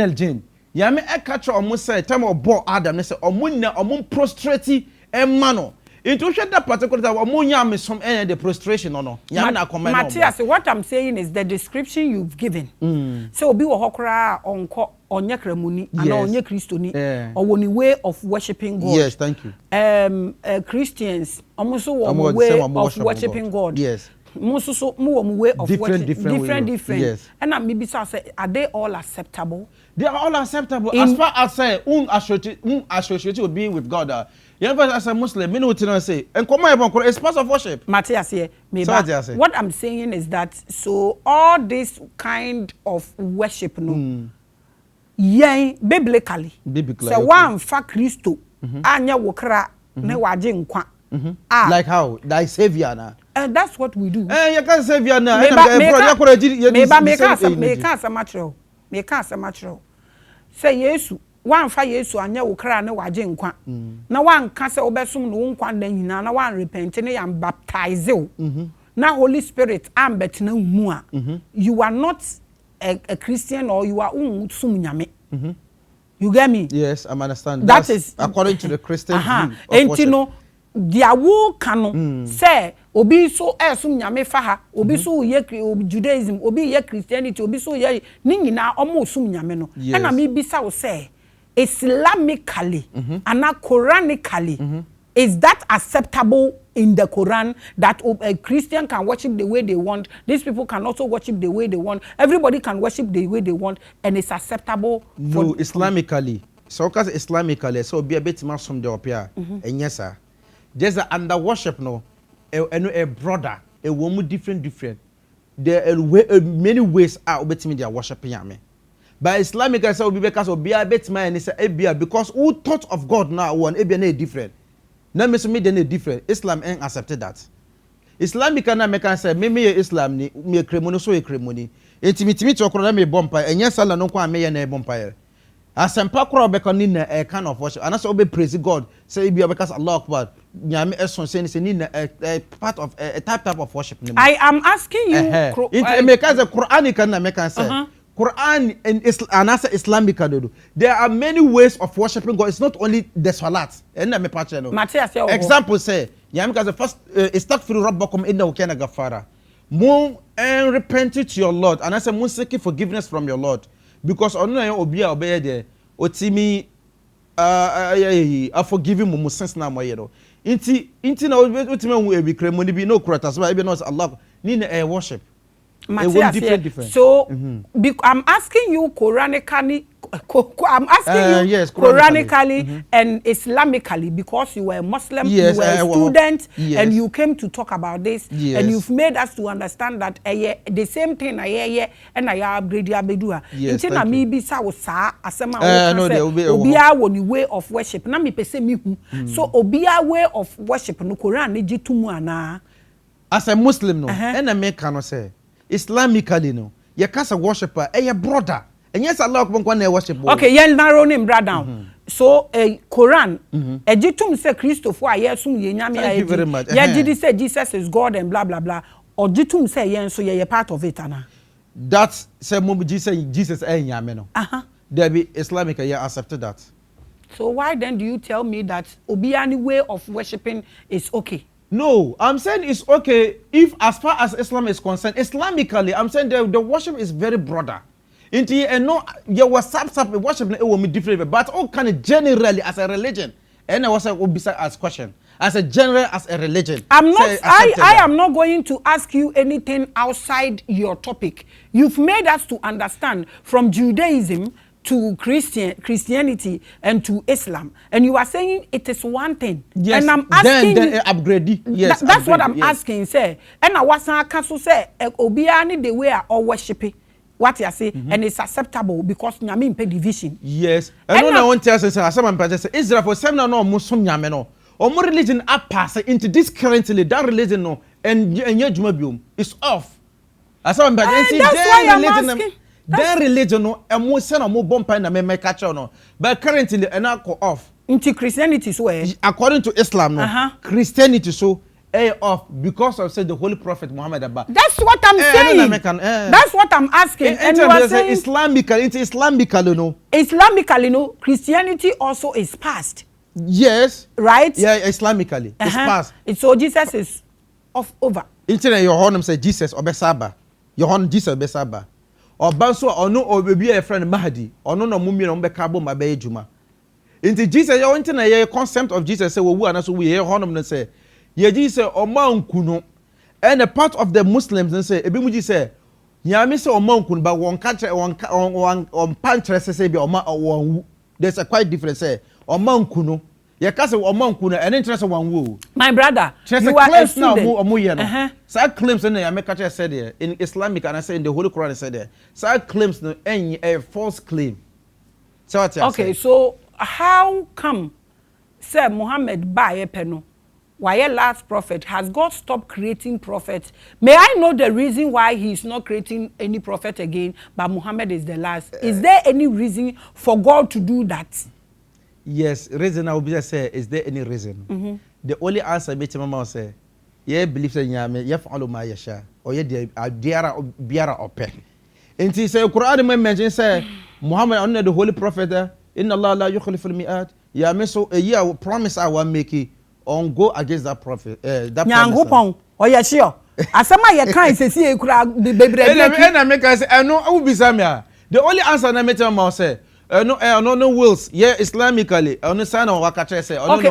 al jinn nyame ekatre omo say time obo adam ne say omo prostrate emano into that particular time omo nyame some the prostration no nyame na comment no. Matthias, what I'm saying is the description you've given. So obi wo hokra onko onye kramuni and onye Christoni or one way of worshiping God. Yes, thank you. Christians almost one way of worshiping God. Yes. Most so more way of different. Yes. And maybe say are they all acceptable? They are all acceptable as far as say associated with being with God. You know, as a Muslim, me know what I say. And come on, it's part of worship. Matthias here, what I'm saying is that so all this kind of worship no. Biblically. So one fa Christo anya wokra ne waje nkwa. Like how? Like savior na. That's what we do. You can savior na. Me ka say Yesu one fa Yesu anya wokra ne waje nkwa. Na one ka say obesom no nkwa na nyina na one repent ne yam baptize o. Na Holy Spirit am betina mu a. You are not a Christian or you are sum nyame. You get me? Yes, I'm understanding. That is according to the Christian view of and worship. You know, dia wo kanu say obi so sum nyame fa ha, obi so ye Judaism, obi ye Christianity, obi so ye ni nyina omo sum nyame no. And me bisa wo say Islamically and Quranically Is that acceptable in the Quran that a Christian can worship the way they want? These people can also worship the way they want. Everybody can worship the way they want, and it's acceptable. No, Islamically. So, because Islamically, so be a bit more from the opia. And yes, sir. There's under worship, no, a brother, a woman different. There are many ways out between their worshiping me. But Islamically, so be because of be a bit man is a because who thought of God now one a different. Now, Mr. Me, then different. Islam ain't accepted that. Islamic can say, me Islam ni me kremoni so kremoni. Intimate to okro me bompa enye sala no kwa me na bompa. Asempa kro be kan ni na a kind of worship. And also be praise God. Say be because Allah Akbar. Nyame eson say ni na a part of a type of worship. I am asking you. It make as a Quranic can make say. Quran and Islamic. There are many ways of worshiping God. It's not only the salat. Example say, because the first istaghfiru rabbakum innahu kana ghaffara. Mo and repent to your Lord. And I say, mo seek forgiveness from your Lord. Because onu na obiya obey there. Otimi I forgive him mo sense na mo yero. Inti na otimi hu ebi kremoni bi no kurata so be no Allah ni na worship. Different. So, I'm asking you Quranically, Quranically and Islamically because you were a Muslim, you were a student, and you came to talk about this, and you've made us to understand that the same thing and I upgrade ya bedua. Inti na mi bi sa wo sa asema obia woni way of worship. Na mi pese mi hu. So obia way of worship no Quran ni jitumu ana. As a Muslim no, and I make cannot say. Islamically, no, you can't worship a brother. And yes, Allah can worship. Okay, you narrow him brother. So a Quran, a jitum say Christopher, yes, soon ye nyame. Thank you very much. Yeah, did he say Jesus is God and blah blah blah? Or jitum say yes, so you're part of it, Anna. That's say Jesus and nyame no. There be Islamic, yeah, accepted that. So why then do you tell me that obiani way of worshiping is okay? No, I'm saying it's okay if as far as Islam is concerned, Islamically, I'm saying the worship is very broader. Into no, you was worship it will be different, but all kind of generally as a religion. And I was beside as question as a general as a religion. I'm not. I am not going to ask you anything outside your topic. You've made us to understand from Judaism to Christianity and to Islam, and you are saying it is one thing. Yes, and I'm asking. Then upgrade. Yes, that's what I'm asking. Say, and I was cancel say obiani the way are worshiping. What you say, and it's acceptable because nyame impe division. Yes, and no, I want to say, some say Israel for some no Muslim nyame no, or more religion are passing into this currently that religion no, and your jumabium is off. As I'm that's why I'm asking. Their religion no emo say na mo bompa na me catch no but currently and go off into Christianity so according to Islam no Christianity so off because of say the Holy Prophet Muhammad Abba. That's what I'm saying. That's what I'm asking. And you are saying Islamically no Christianity also is past. Yes, right? Yeah, Islamically it's past. So Jesus is over. Internet your honor say Jesus obesaba your honor Jesus obesaba or banso or no or be a friend Mahdi or no mummy on be cabo my bay juma. Into Jesus, your internet concept of Jesus say, well, and so we hear honor say, ye Jesus or Mount Kuno, and a part of the Muslims and say, Ebimuji say, Yami say or Mount Kun, but one catcher on pantress say, or one there's a quite different say, or Mount Kuno. Your cousin or monk and interest of one woo. My brother, you are a student. Now, so claims in the America said there in Islamic and I say in the Holy Quran said there. So claims no any a false claim. So what okay, so how come Sir Muhammad by a penno? Why last prophet? Has God stopped creating prophets? May I know the reason why he is not creating any prophet again, but Muhammad is the last? Is there any reason for God to do that? Yes, reason I will just say, is there any reason? The only answer me to mama say, yeah, believe that yame, yeah, follow my yasha, or yeah, diara biara ope. And he say, Quran mention say, Muhammad under the holy prophet, inna Allah la yukhliful mi'ad. Yeah, me so a year promise I will make it on go against that prophet. That promise. Oh yeah, sure. Asama ye kan say see kura the baby. And I make us I know I will be samia. The only answer I met mama say. no wills. Yeah, Islamically. On the sign of Wakache say. Okay,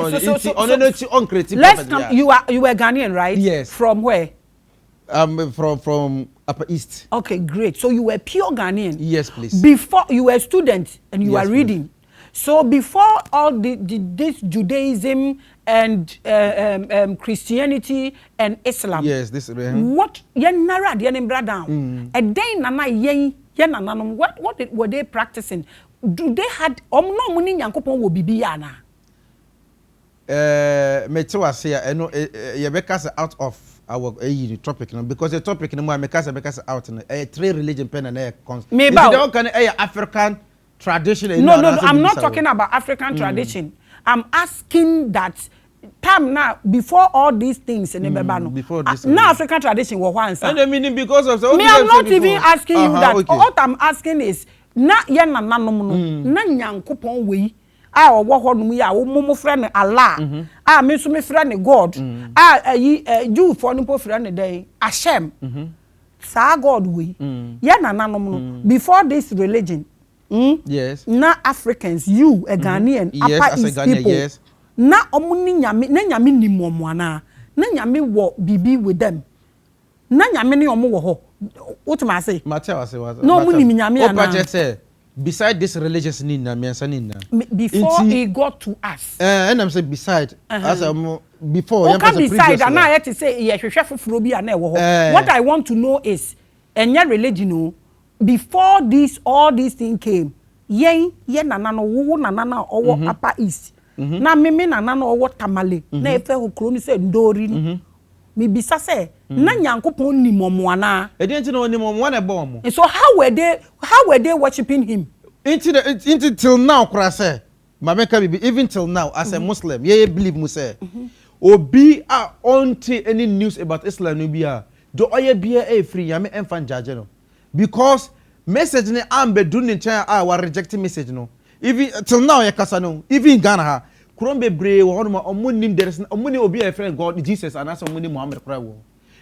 let's come. You were Ghanaian, right? Yes. From where? From Upper East. Okay, great. So you were pure Ghanaian. Yes, please. Before you were a student and you Yes, were reading. Please. So before all this Judaism and Christianity and Islam. Yes, this. What yen nara yen bra down. A day nana yen nananum. What were they practicing? Do they had no money yankopon wo bibiya na? Me too say Yebeka out of our topic because the topic no more Mekasa out three religion pen and me about can African tradition. No, I'm not talking about African tradition. I'm asking that time now before all these things in before this now African tradition was once. And I mean because of me, I'm not even asking you that. Okay. What I'm asking is na yen na nanom no na nyankopon we a owo ho no ya wo mo frɛ Allah a me so me frɛ ne God a Jew for no po frɛ ne dey Hashem sa God we yen na nanom no before this religion. Yes. Na Africans, you a Ghanaian, yes, Upper East people. Yes. Na omuni nyame, na nyame ni momoana. Na nyame wo bibi with them. Na nyame ni omo wo ho. What am I say? Mateo say what? No omuni nyame ana. Say beside this religious ni na me ansa ni na. Before he got to us. And I'm say beside as before you can beside and I had to say ye hwehwe foforo bi ana e wo ho. What I want to know is enya religion no before all these things came, yen nanano wo nanana owo Upper East. Na me nanana owo Tamale. Na efe ho kroni se ndori no. Me bisa say na Nyankopon ni momoana. E dey no ni momoana e bo mo. So how were they worshiping him? Into till now kura say Maame ka bibi even till now as a Muslim, ye believe mu say obi a onti any news about Islam no bia do oye bia e free ya me enfan judge no. Because message ne ambe do ne chen wa rejecting message no even till now ya kasa no even in Ghana ha kron bebre wo hono omo nim there is omo ne obi a friend God Jesus and as omo ne Muhammad kra wo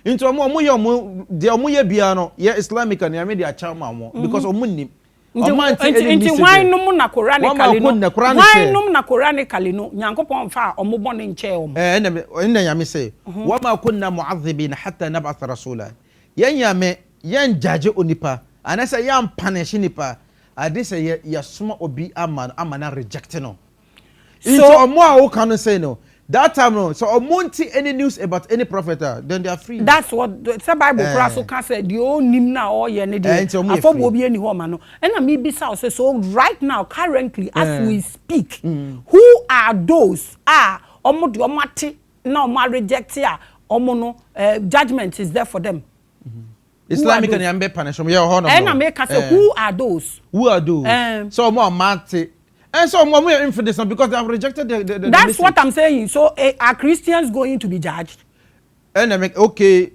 into omo ye omo de omo ye bia no ye Islamic and ya me de acha ma because omo nim into why no na Quranically no why no na Quranically no Nyankopon fa omo bone nche omo na ya me say wa ma kunna mu'adhibin hatta nab'ath rasula ya me yan judge onipa anasa yan punish nipa ade say ya soma obi amana reject no so omo a wo can say no that time no so omonti any news about any prophet then they are free. That's what the Bible class can say the old nim na or ye ne dey afobo bi ani ho ma no and me be say so right now currently as we speak who are those omo de omo ate na omo reject ya omo no judgment is there for them. Islamic and Yambe Panasham, your honor. And I make say, who are those? Who are those? So more mate. And so more infidels because they have rejected the That's message. what I'm saying. So are Christians going to be judged? And I make okay,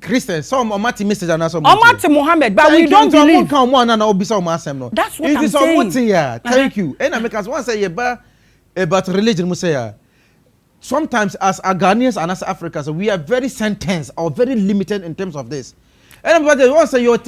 Christians, some mate message and some mate Muhammad, but we don't believe. That's what I'm saying. Thank you. And I make us one say about religion, Musaya. Sometimes as Ghanaians and as Africans, we are very sentenced or very limited in terms of this. And but they want say your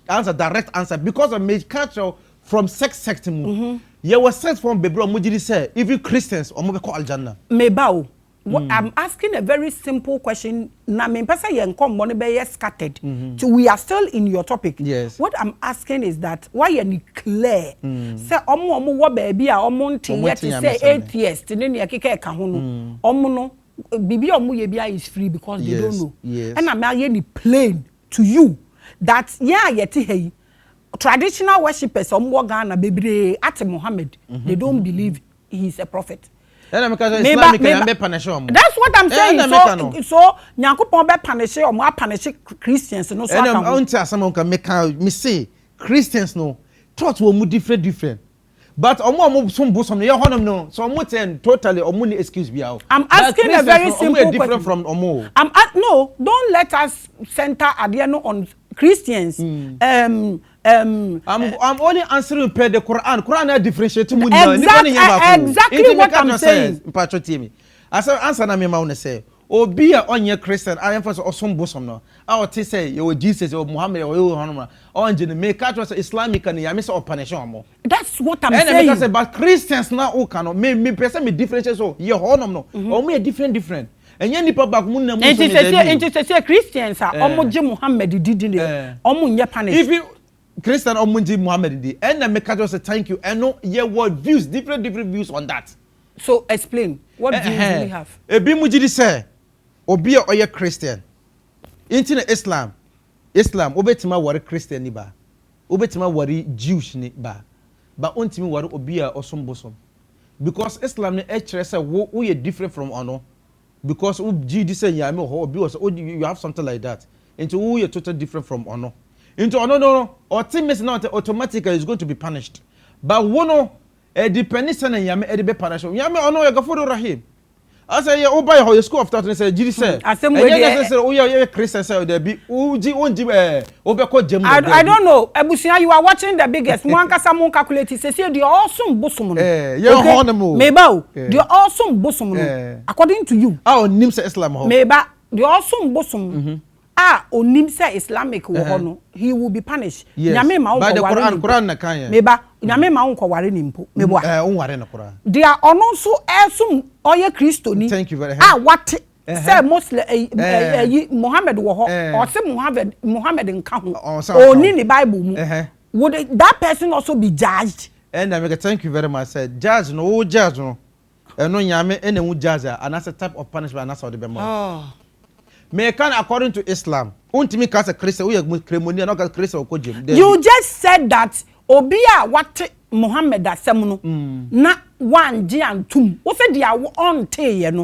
answer direct answer because of my culture from sect mu. You was sent from Bebro Mujidi say even Christians or mo be call aljanna. Mebao. I'm asking a very simple question. Na me pesa yen come money be scattered. So we are still in your topic. Yes. What I'm asking is that why you clear? Say omo wo baby a omo ntin yet say atheist ne ne keke ka ho no. Omo no bibi omo ye bia is free because they don't know. Yes. And I'm here plain to you that yet hey traditional worshippers omo Ghana bebre at Muhammad they don't believe he is a prophet. That's what I'm saying. So Nyankopon be punish or punish Christians no so I want to someone can make me say Christians no thought we mu different. But omo some bosom no honor no so omo ten totally omo ni excuse be out. I'm asking a very simple question. Different from omo. No, don't let us center adiano on Christians. I'm only answering per the Quran. Quran differentiate mu exactly what I'm saying. As answer na me ma say obi a onye Christian I am for osom bosom no a te say you Jesus or Muhammad or you honor on je make catch was Islamic and ya me say punish am. That's what I'm saying. And because but Christians now o can me person me differentiate so you honor no o me different and yen nipa back mun na mun so say Christians are omo je Muhammad didi ne omo nye punish. If you Christian omo je Muhammad didi and na make catch was thank you and no ye word views different views on that. So explain what do you really have? Ebi mu jidi say obi a oye Christian into Islam obetima wari Christian ni ba obetima wari Jewish ni ba ontimi wari obi a osom bosom because Islam ne ekire say wo ye different from ono because Jesus say yame ho obi was you have something like that into wo ye totally different from ono into ono no ultimately not automatically is going to be punished but wono depending say yame e dey be punished yame ono ye gafuru rahim. I say you buy your school of thought and say Jesus say I Christian say there be I don't know Ebusia you are watching the biggest Mwankasa mon calculate say the awesome bosom no meba the awesome bosom no according to you onim say Islam ho meba the awesome bosom onim say Islamic wo ho no he will be punished nyame ma by the Quran na kan meba nyame ma wo kware nimpo mebo ware na Quran dia ono so esum oye Kristoni thank you very much what say Muslim Muhammad wo ho or say Muhammad nka ho oni ni Bible mu would that person also be judged and I make thank you very much said judge no judge no eno nyame enemu judge and that's a type of punishment and that's how they be more me can according to Islam untimi ka say Christian we kremoni na ka Christian ko jem you just said that obia what Muhammad asem no na one ji antum wo fe dia on teye no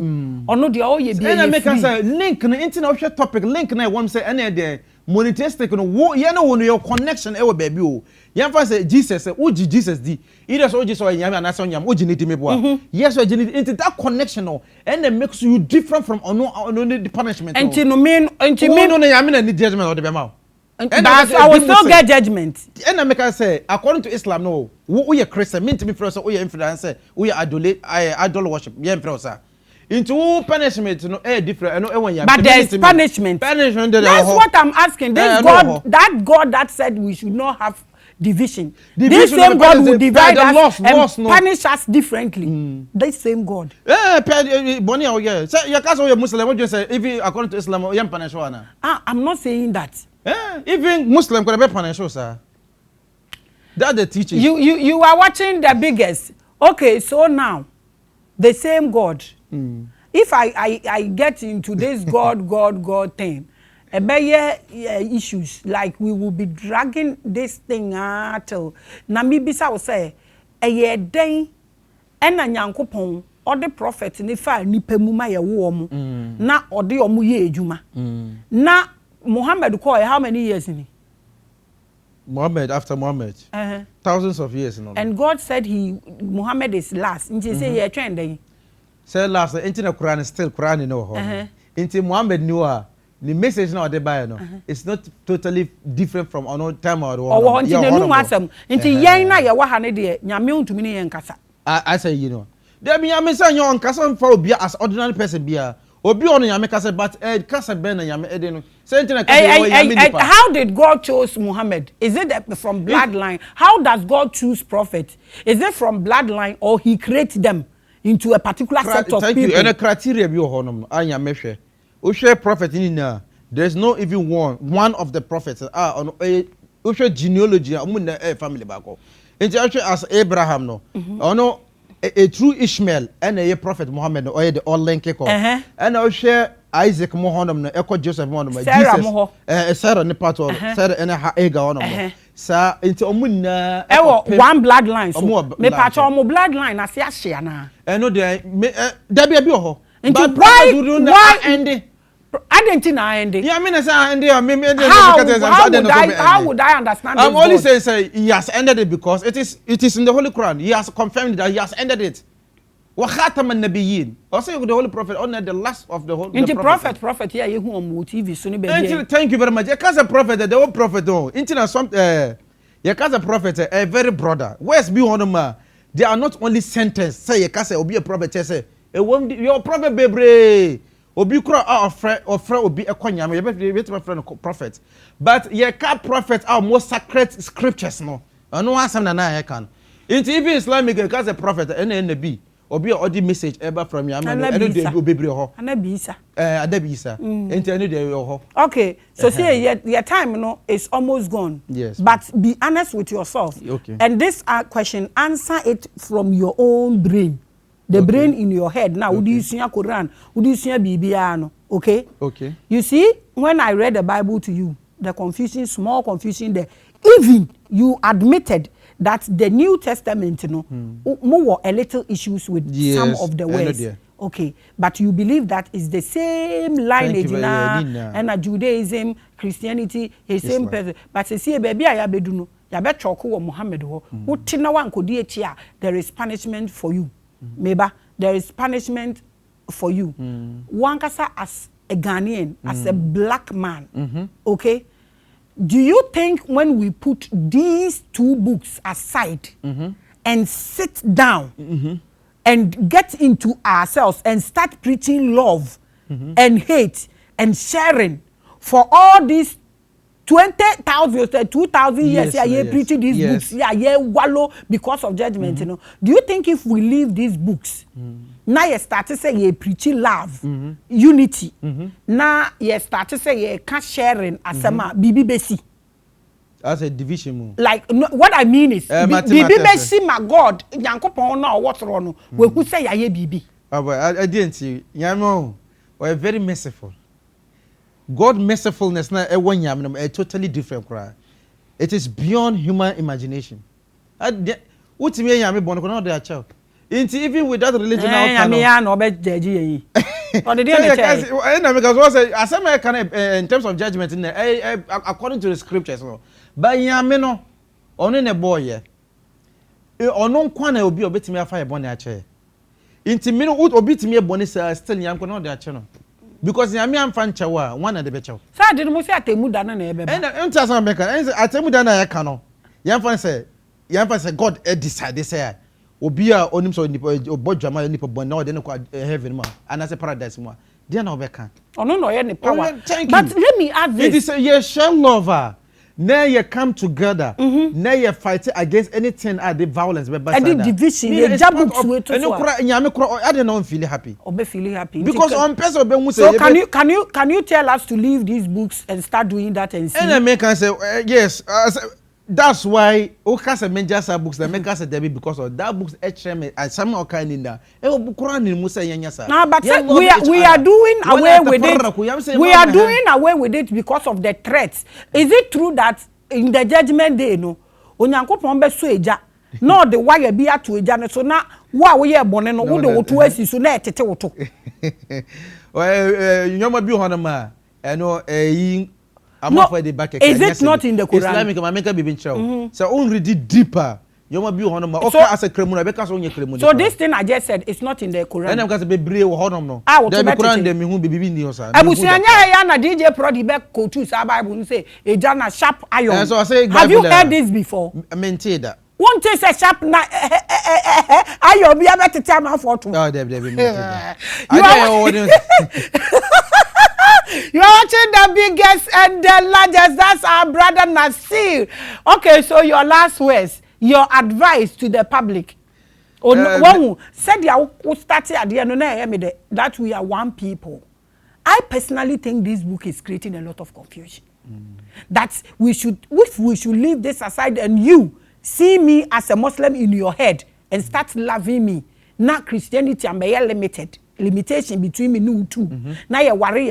ono dia o ye bi and I make say link na internet topic link na one say any there monotheistic no wo ye na wo no your connection e wo baby o ye fa say Jesus say oji Jesus di either so Jesus or nyame anase nyame oji ne di meboa yes o oji into that connection no and it makes you different from ono the punishment and no mean no nyame na ni judgment or the be ma but I will still get judgment and I make say according to Islam no wo ye Christian mean to me for so wo ye influence wo ye idol worship ye influence into punishment no different no one but there's punishment that's what I'm asking this God that God that said we should not have division this same God will divide us and punish us differently this same God boni o ye say you case you Muslim what you say if according to Islam you punish one I'm not saying that even Muslim could be punished sir that the teaching you are watching the biggest okay so now the same God if I get into this God thing issues like we will be dragging this thing till na me bisa will say den ena nyankopon or the prophet ni fa nipa mu ma ye wo mu na ode omu ye ejuma na Muhammad call how many years in Muhammad after Muhammad thousands of years and God said Muhammad is last nti say ye twen den say last into the Quran still Quran no ho into Muhammad knew the message now they buy no it's not totally different from another time or one nti na nu asem nti yen na ye wa ha ne de nyame ontumi ne yen kasa I say you know there be nyame say yon kasa for obi as ordinary person bia obi on nyame kasa but kasa ben na nyame ede no say nti na kasa how did God choose Muhammad is it from bloodline how does God choose prophet is it from bloodline or he creates them into a particular set of people thank you and a criteria bi honom anya mehwe o share prophet ni na there's no even one of the prophets on o share genealogy am na family back nti as Abraham no ono a true Ishmael and a prophet Muhammad no the all link ko and o share Isaac mo honom no eko Joseph mo honom Jesus Sarah ne part of Sarah and Hagar honom sa nti omuna one bloodline so me patch omo bloodline ase ahia na no there da bia bi ho but why ending Argentina ending yeah me say ending how would I understand I'm only saying he has ended it because it is in the Holy Quran he has confirmed that he has ended it wa khatam an-nabiyyin also the Holy Prophet on the last of the whole prophet here you on TV so ni be thank you very much because a prophet the whole prophet into some you cast a prophet a very brother where's be on ma they are not only sentenced say you cast obi a prophet say your prophet bebre obi kura ofre obi ekonyame ye bet my friend prophet but ye ka prophet are more sacred scriptures no no asem na na ye kan into even Islamic because a prophet and be obi odi message ever from yam and dey obebre ho anabi isa adabi isa into any dey ho. Okay, so see your time is almost gone. Yes, but be honest with yourself. Okay. And this question, answer it from your own brain. The brain in your head. Now, would you see a Quran? Would you see a Bibiano? Okay? Okay. You see, when I read the Bible to you, the confusion, small confusion there, even you admitted that the New Testament, more a little issues with some of the words. Okay, but you believe that is the same lineage and Judaism, Christianity, the same person. But see, baby, I have beduno. Ya bet choko Muhammad ho. Utina wan kodi etia. There is punishment for you. Maybe there is punishment for you. Wankasa as a Ghanaian, as a black man. Okay. Do you think when we put these two books aside and sit down and get into ourselves and start preaching love and hate and sharing for all these 20,000, 2,000 years, preaching these books, wallow because of judgment, Do you think if we leave these books, now you start to say you preaching love, unity, now you start to say you can't sharing as a Bibi Besi? As a division. Like what I mean is, Bibi Besi, my God, Yankopon now what's wrong? We who say you Bibi? I didn't see. Yamo, we're very merciful. God mercifulness na one yam a totally different cry. It is beyond human imagination. What me yam born no dey child. Even with that religion now no be judge. Or the because as I can in terms of judgment according to the scriptures no. But yam no ono ne boy ye. Ono kwa na obi obetimi afa ye born a chair. Inti me no obi timi e born still yam ko no dey ache no. Because yami am fan chawa one and the becho. Sa did mo say atemu da na na ebe ba. And some make atemu da na ya ka no. Yam fan say God decide they say obi a onim so obodwama nipa bon na o de no heaven ma and as a paradise ma. Dey na obeka. Ono no ye ne power. But let me add this. It is a ye share lover. Now you come together. Now you fight against anything the violence. Any division. You I don't know feel happy. Obe feel happy. Because on person so can you tell us to leave these books and start doing that and see? And I make say yes. That's why Okasa Menjasa books that make us a Debbie because of that books HM and some kind in there. No, but we are doing away with it. We are doing away with it because of the threats. Is it true that in the judgment day, no, Onyankopon be so eja, no the wire be at to eja, so now wa we are born no wo the otu asi so na etete woto. Well, you know be honama, no no, is it not in the Quran? Islamic America be show. So on read it deeper. You must be honor. Okay, as a criminal, because on your criminal. So this thing I just said is not in the Quran. And I'm going to be brave or honor. The Quran them who be in sir. Abusianya ya na DJ Prodi be ko tu sa Bible say e jana sharp iron. So I say have you heard this before? Maintain that. One thing say sharp na iron be able to tell my photo. Oh, they You are watching the biggest and the largest. That's our brother NAZIIR. Okay, so your last words, your advice to the public. One said you started at the end that we are one people. I personally think this book is creating a lot of confusion. That if we should leave this aside and you see me as a Muslim in your head and start loving me. Now Christianity am limitation between me and two. Now you worry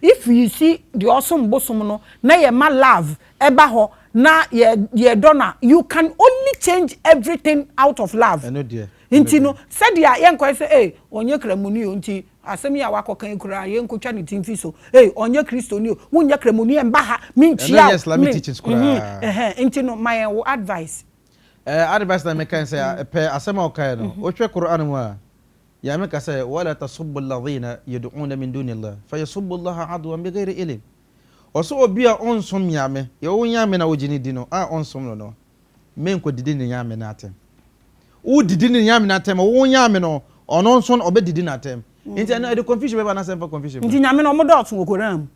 if you see the awesome bosom no, now you ma love eba ho, now you donor. You can only change everything out of love. I know dear. Inti no said ya yen ko say eh onye kremuni onti asemi ya wako kan kura yen ko twa ne timfi so eh onye kristo ni wonye kremuni en ba ha minchia. Yes, let me teach in school. Inti no my advice. Advice that me can say pe asema okay no. Otwe Quran mu a ya me ka say wala tasubbu alladhina yad'una min dunillah fayasubbu Allah adwan bighairi ilm. Oso obi a onsom yame ye wonyame na wogini di no a onsom no men ko didi ne yame na atem. Wo didi ne yame na atem wo nyame no ono nso obedidi na atem. Into the confusion be na for confusion. Nti nyame no mo dot ngokoram.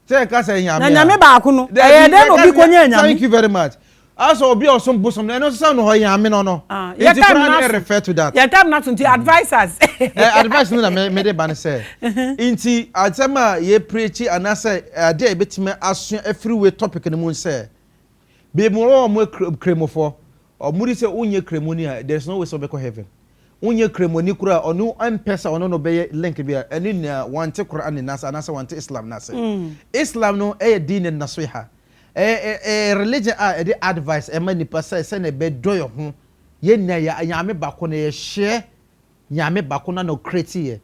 Say ka say nyame. Na nyame ba ko no. Eh den obi konya nyame. Thank you very much. Also obi osom bosom na no sound ho nyame no no. It can refer to that. Your time not to advisors. Advice no na me dey ban say. Inti atema ye preach and say dey betime aso everywhere topic no mun say. Be mo mo kremofo. Or muri say unye kremoni there's no way so be ko heaven. Unye kremoni kura onu empesa ono no be link bia eni na wante Quran ni nasa anasa wante Islam nasa. Islam no din nasiha. Religion the advice e mani pasa se na be doyo ho ye na ya nyame bako na ye share nyame bako na no create ye.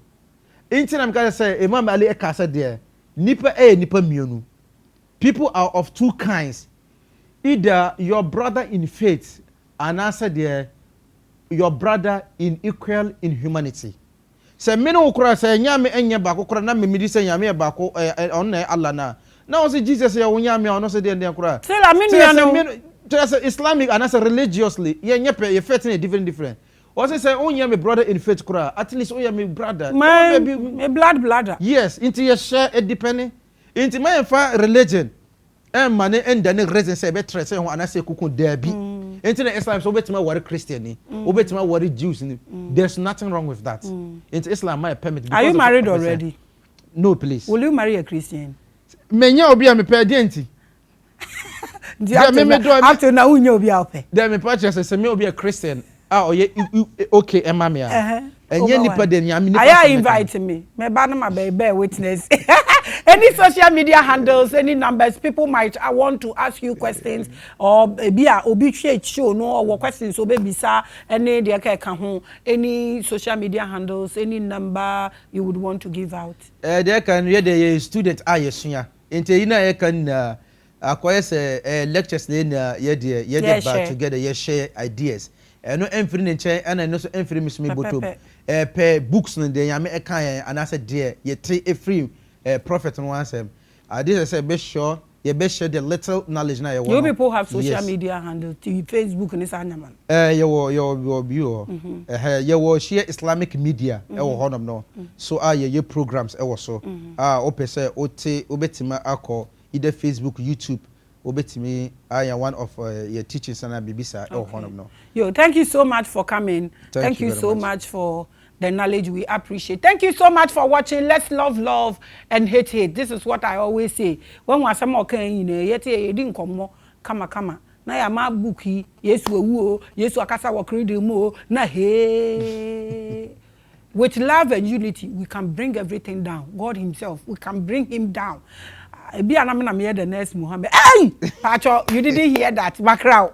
Inti na mka say Imam Ali e ka say there nipa nipa mienu. People are of two kinds. Either your brother in faith and answer there your brother in equal in humanity. Say me no kura say nyame enye bako kura na me midi say nyame bako on Allah na. Now say Jesus ya nyame ono say dey kura. Say la me no say Islamic and say religiously ye faith in different. Also say me brother in faith kura. At least me brother. Me blood. Yes, into your share it depending. Into my fa religion. Money and then reason say better say and I say kuku there be. Into the Islam so betima worry Christian ni, betima worry Jews ni. There's nothing wrong with that. Into Islam my permit. Are you married already? No, please. Will you marry a Christian? Menya obi a me pe dienti. After na unyo obi a pe. There me purchase say me obi a Christian. Okay, Emma me. Enye nipa de nyame nipa. I invite me. Me ba na my bear witness. Any social media handles, any numbers, people might want to ask you questions or be a obi show no or questions so baby sir any de ka ho any social media handles, any number you would want to give out. There can read the student yesua. Ente ina ye kan akwai say lectures na ye de back together ye share ideas. No enfiri ne nche ana no so enfiri misumi botom. Per books no de nyame kan and I said there ye tre free prophet no answer. This I say be sure you share the little knowledge na you want. You people have social media handles, Facebook and Instagram. You share Islamic media e wo honom no. So your programs e wo so. Ope say obetima akọ either Facebook, YouTube. Obetimi I am one of your teachers and bibisa e wo honom no. Yo, thank you so much for coming. Thank you so much for the knowledge. We appreciate. Thank you so much for watching. Let's love and hate. This is what I always say. When we some okay, yet you didn't come kama. Na ya ma bookie, yes we wo, yes akasa wo create mo, na hey. With love and unity, we can bring everything down. God himself, we can bring him down. Be an amena me the next Muhammad. Hey! Pacho, you didn't hear that. Background.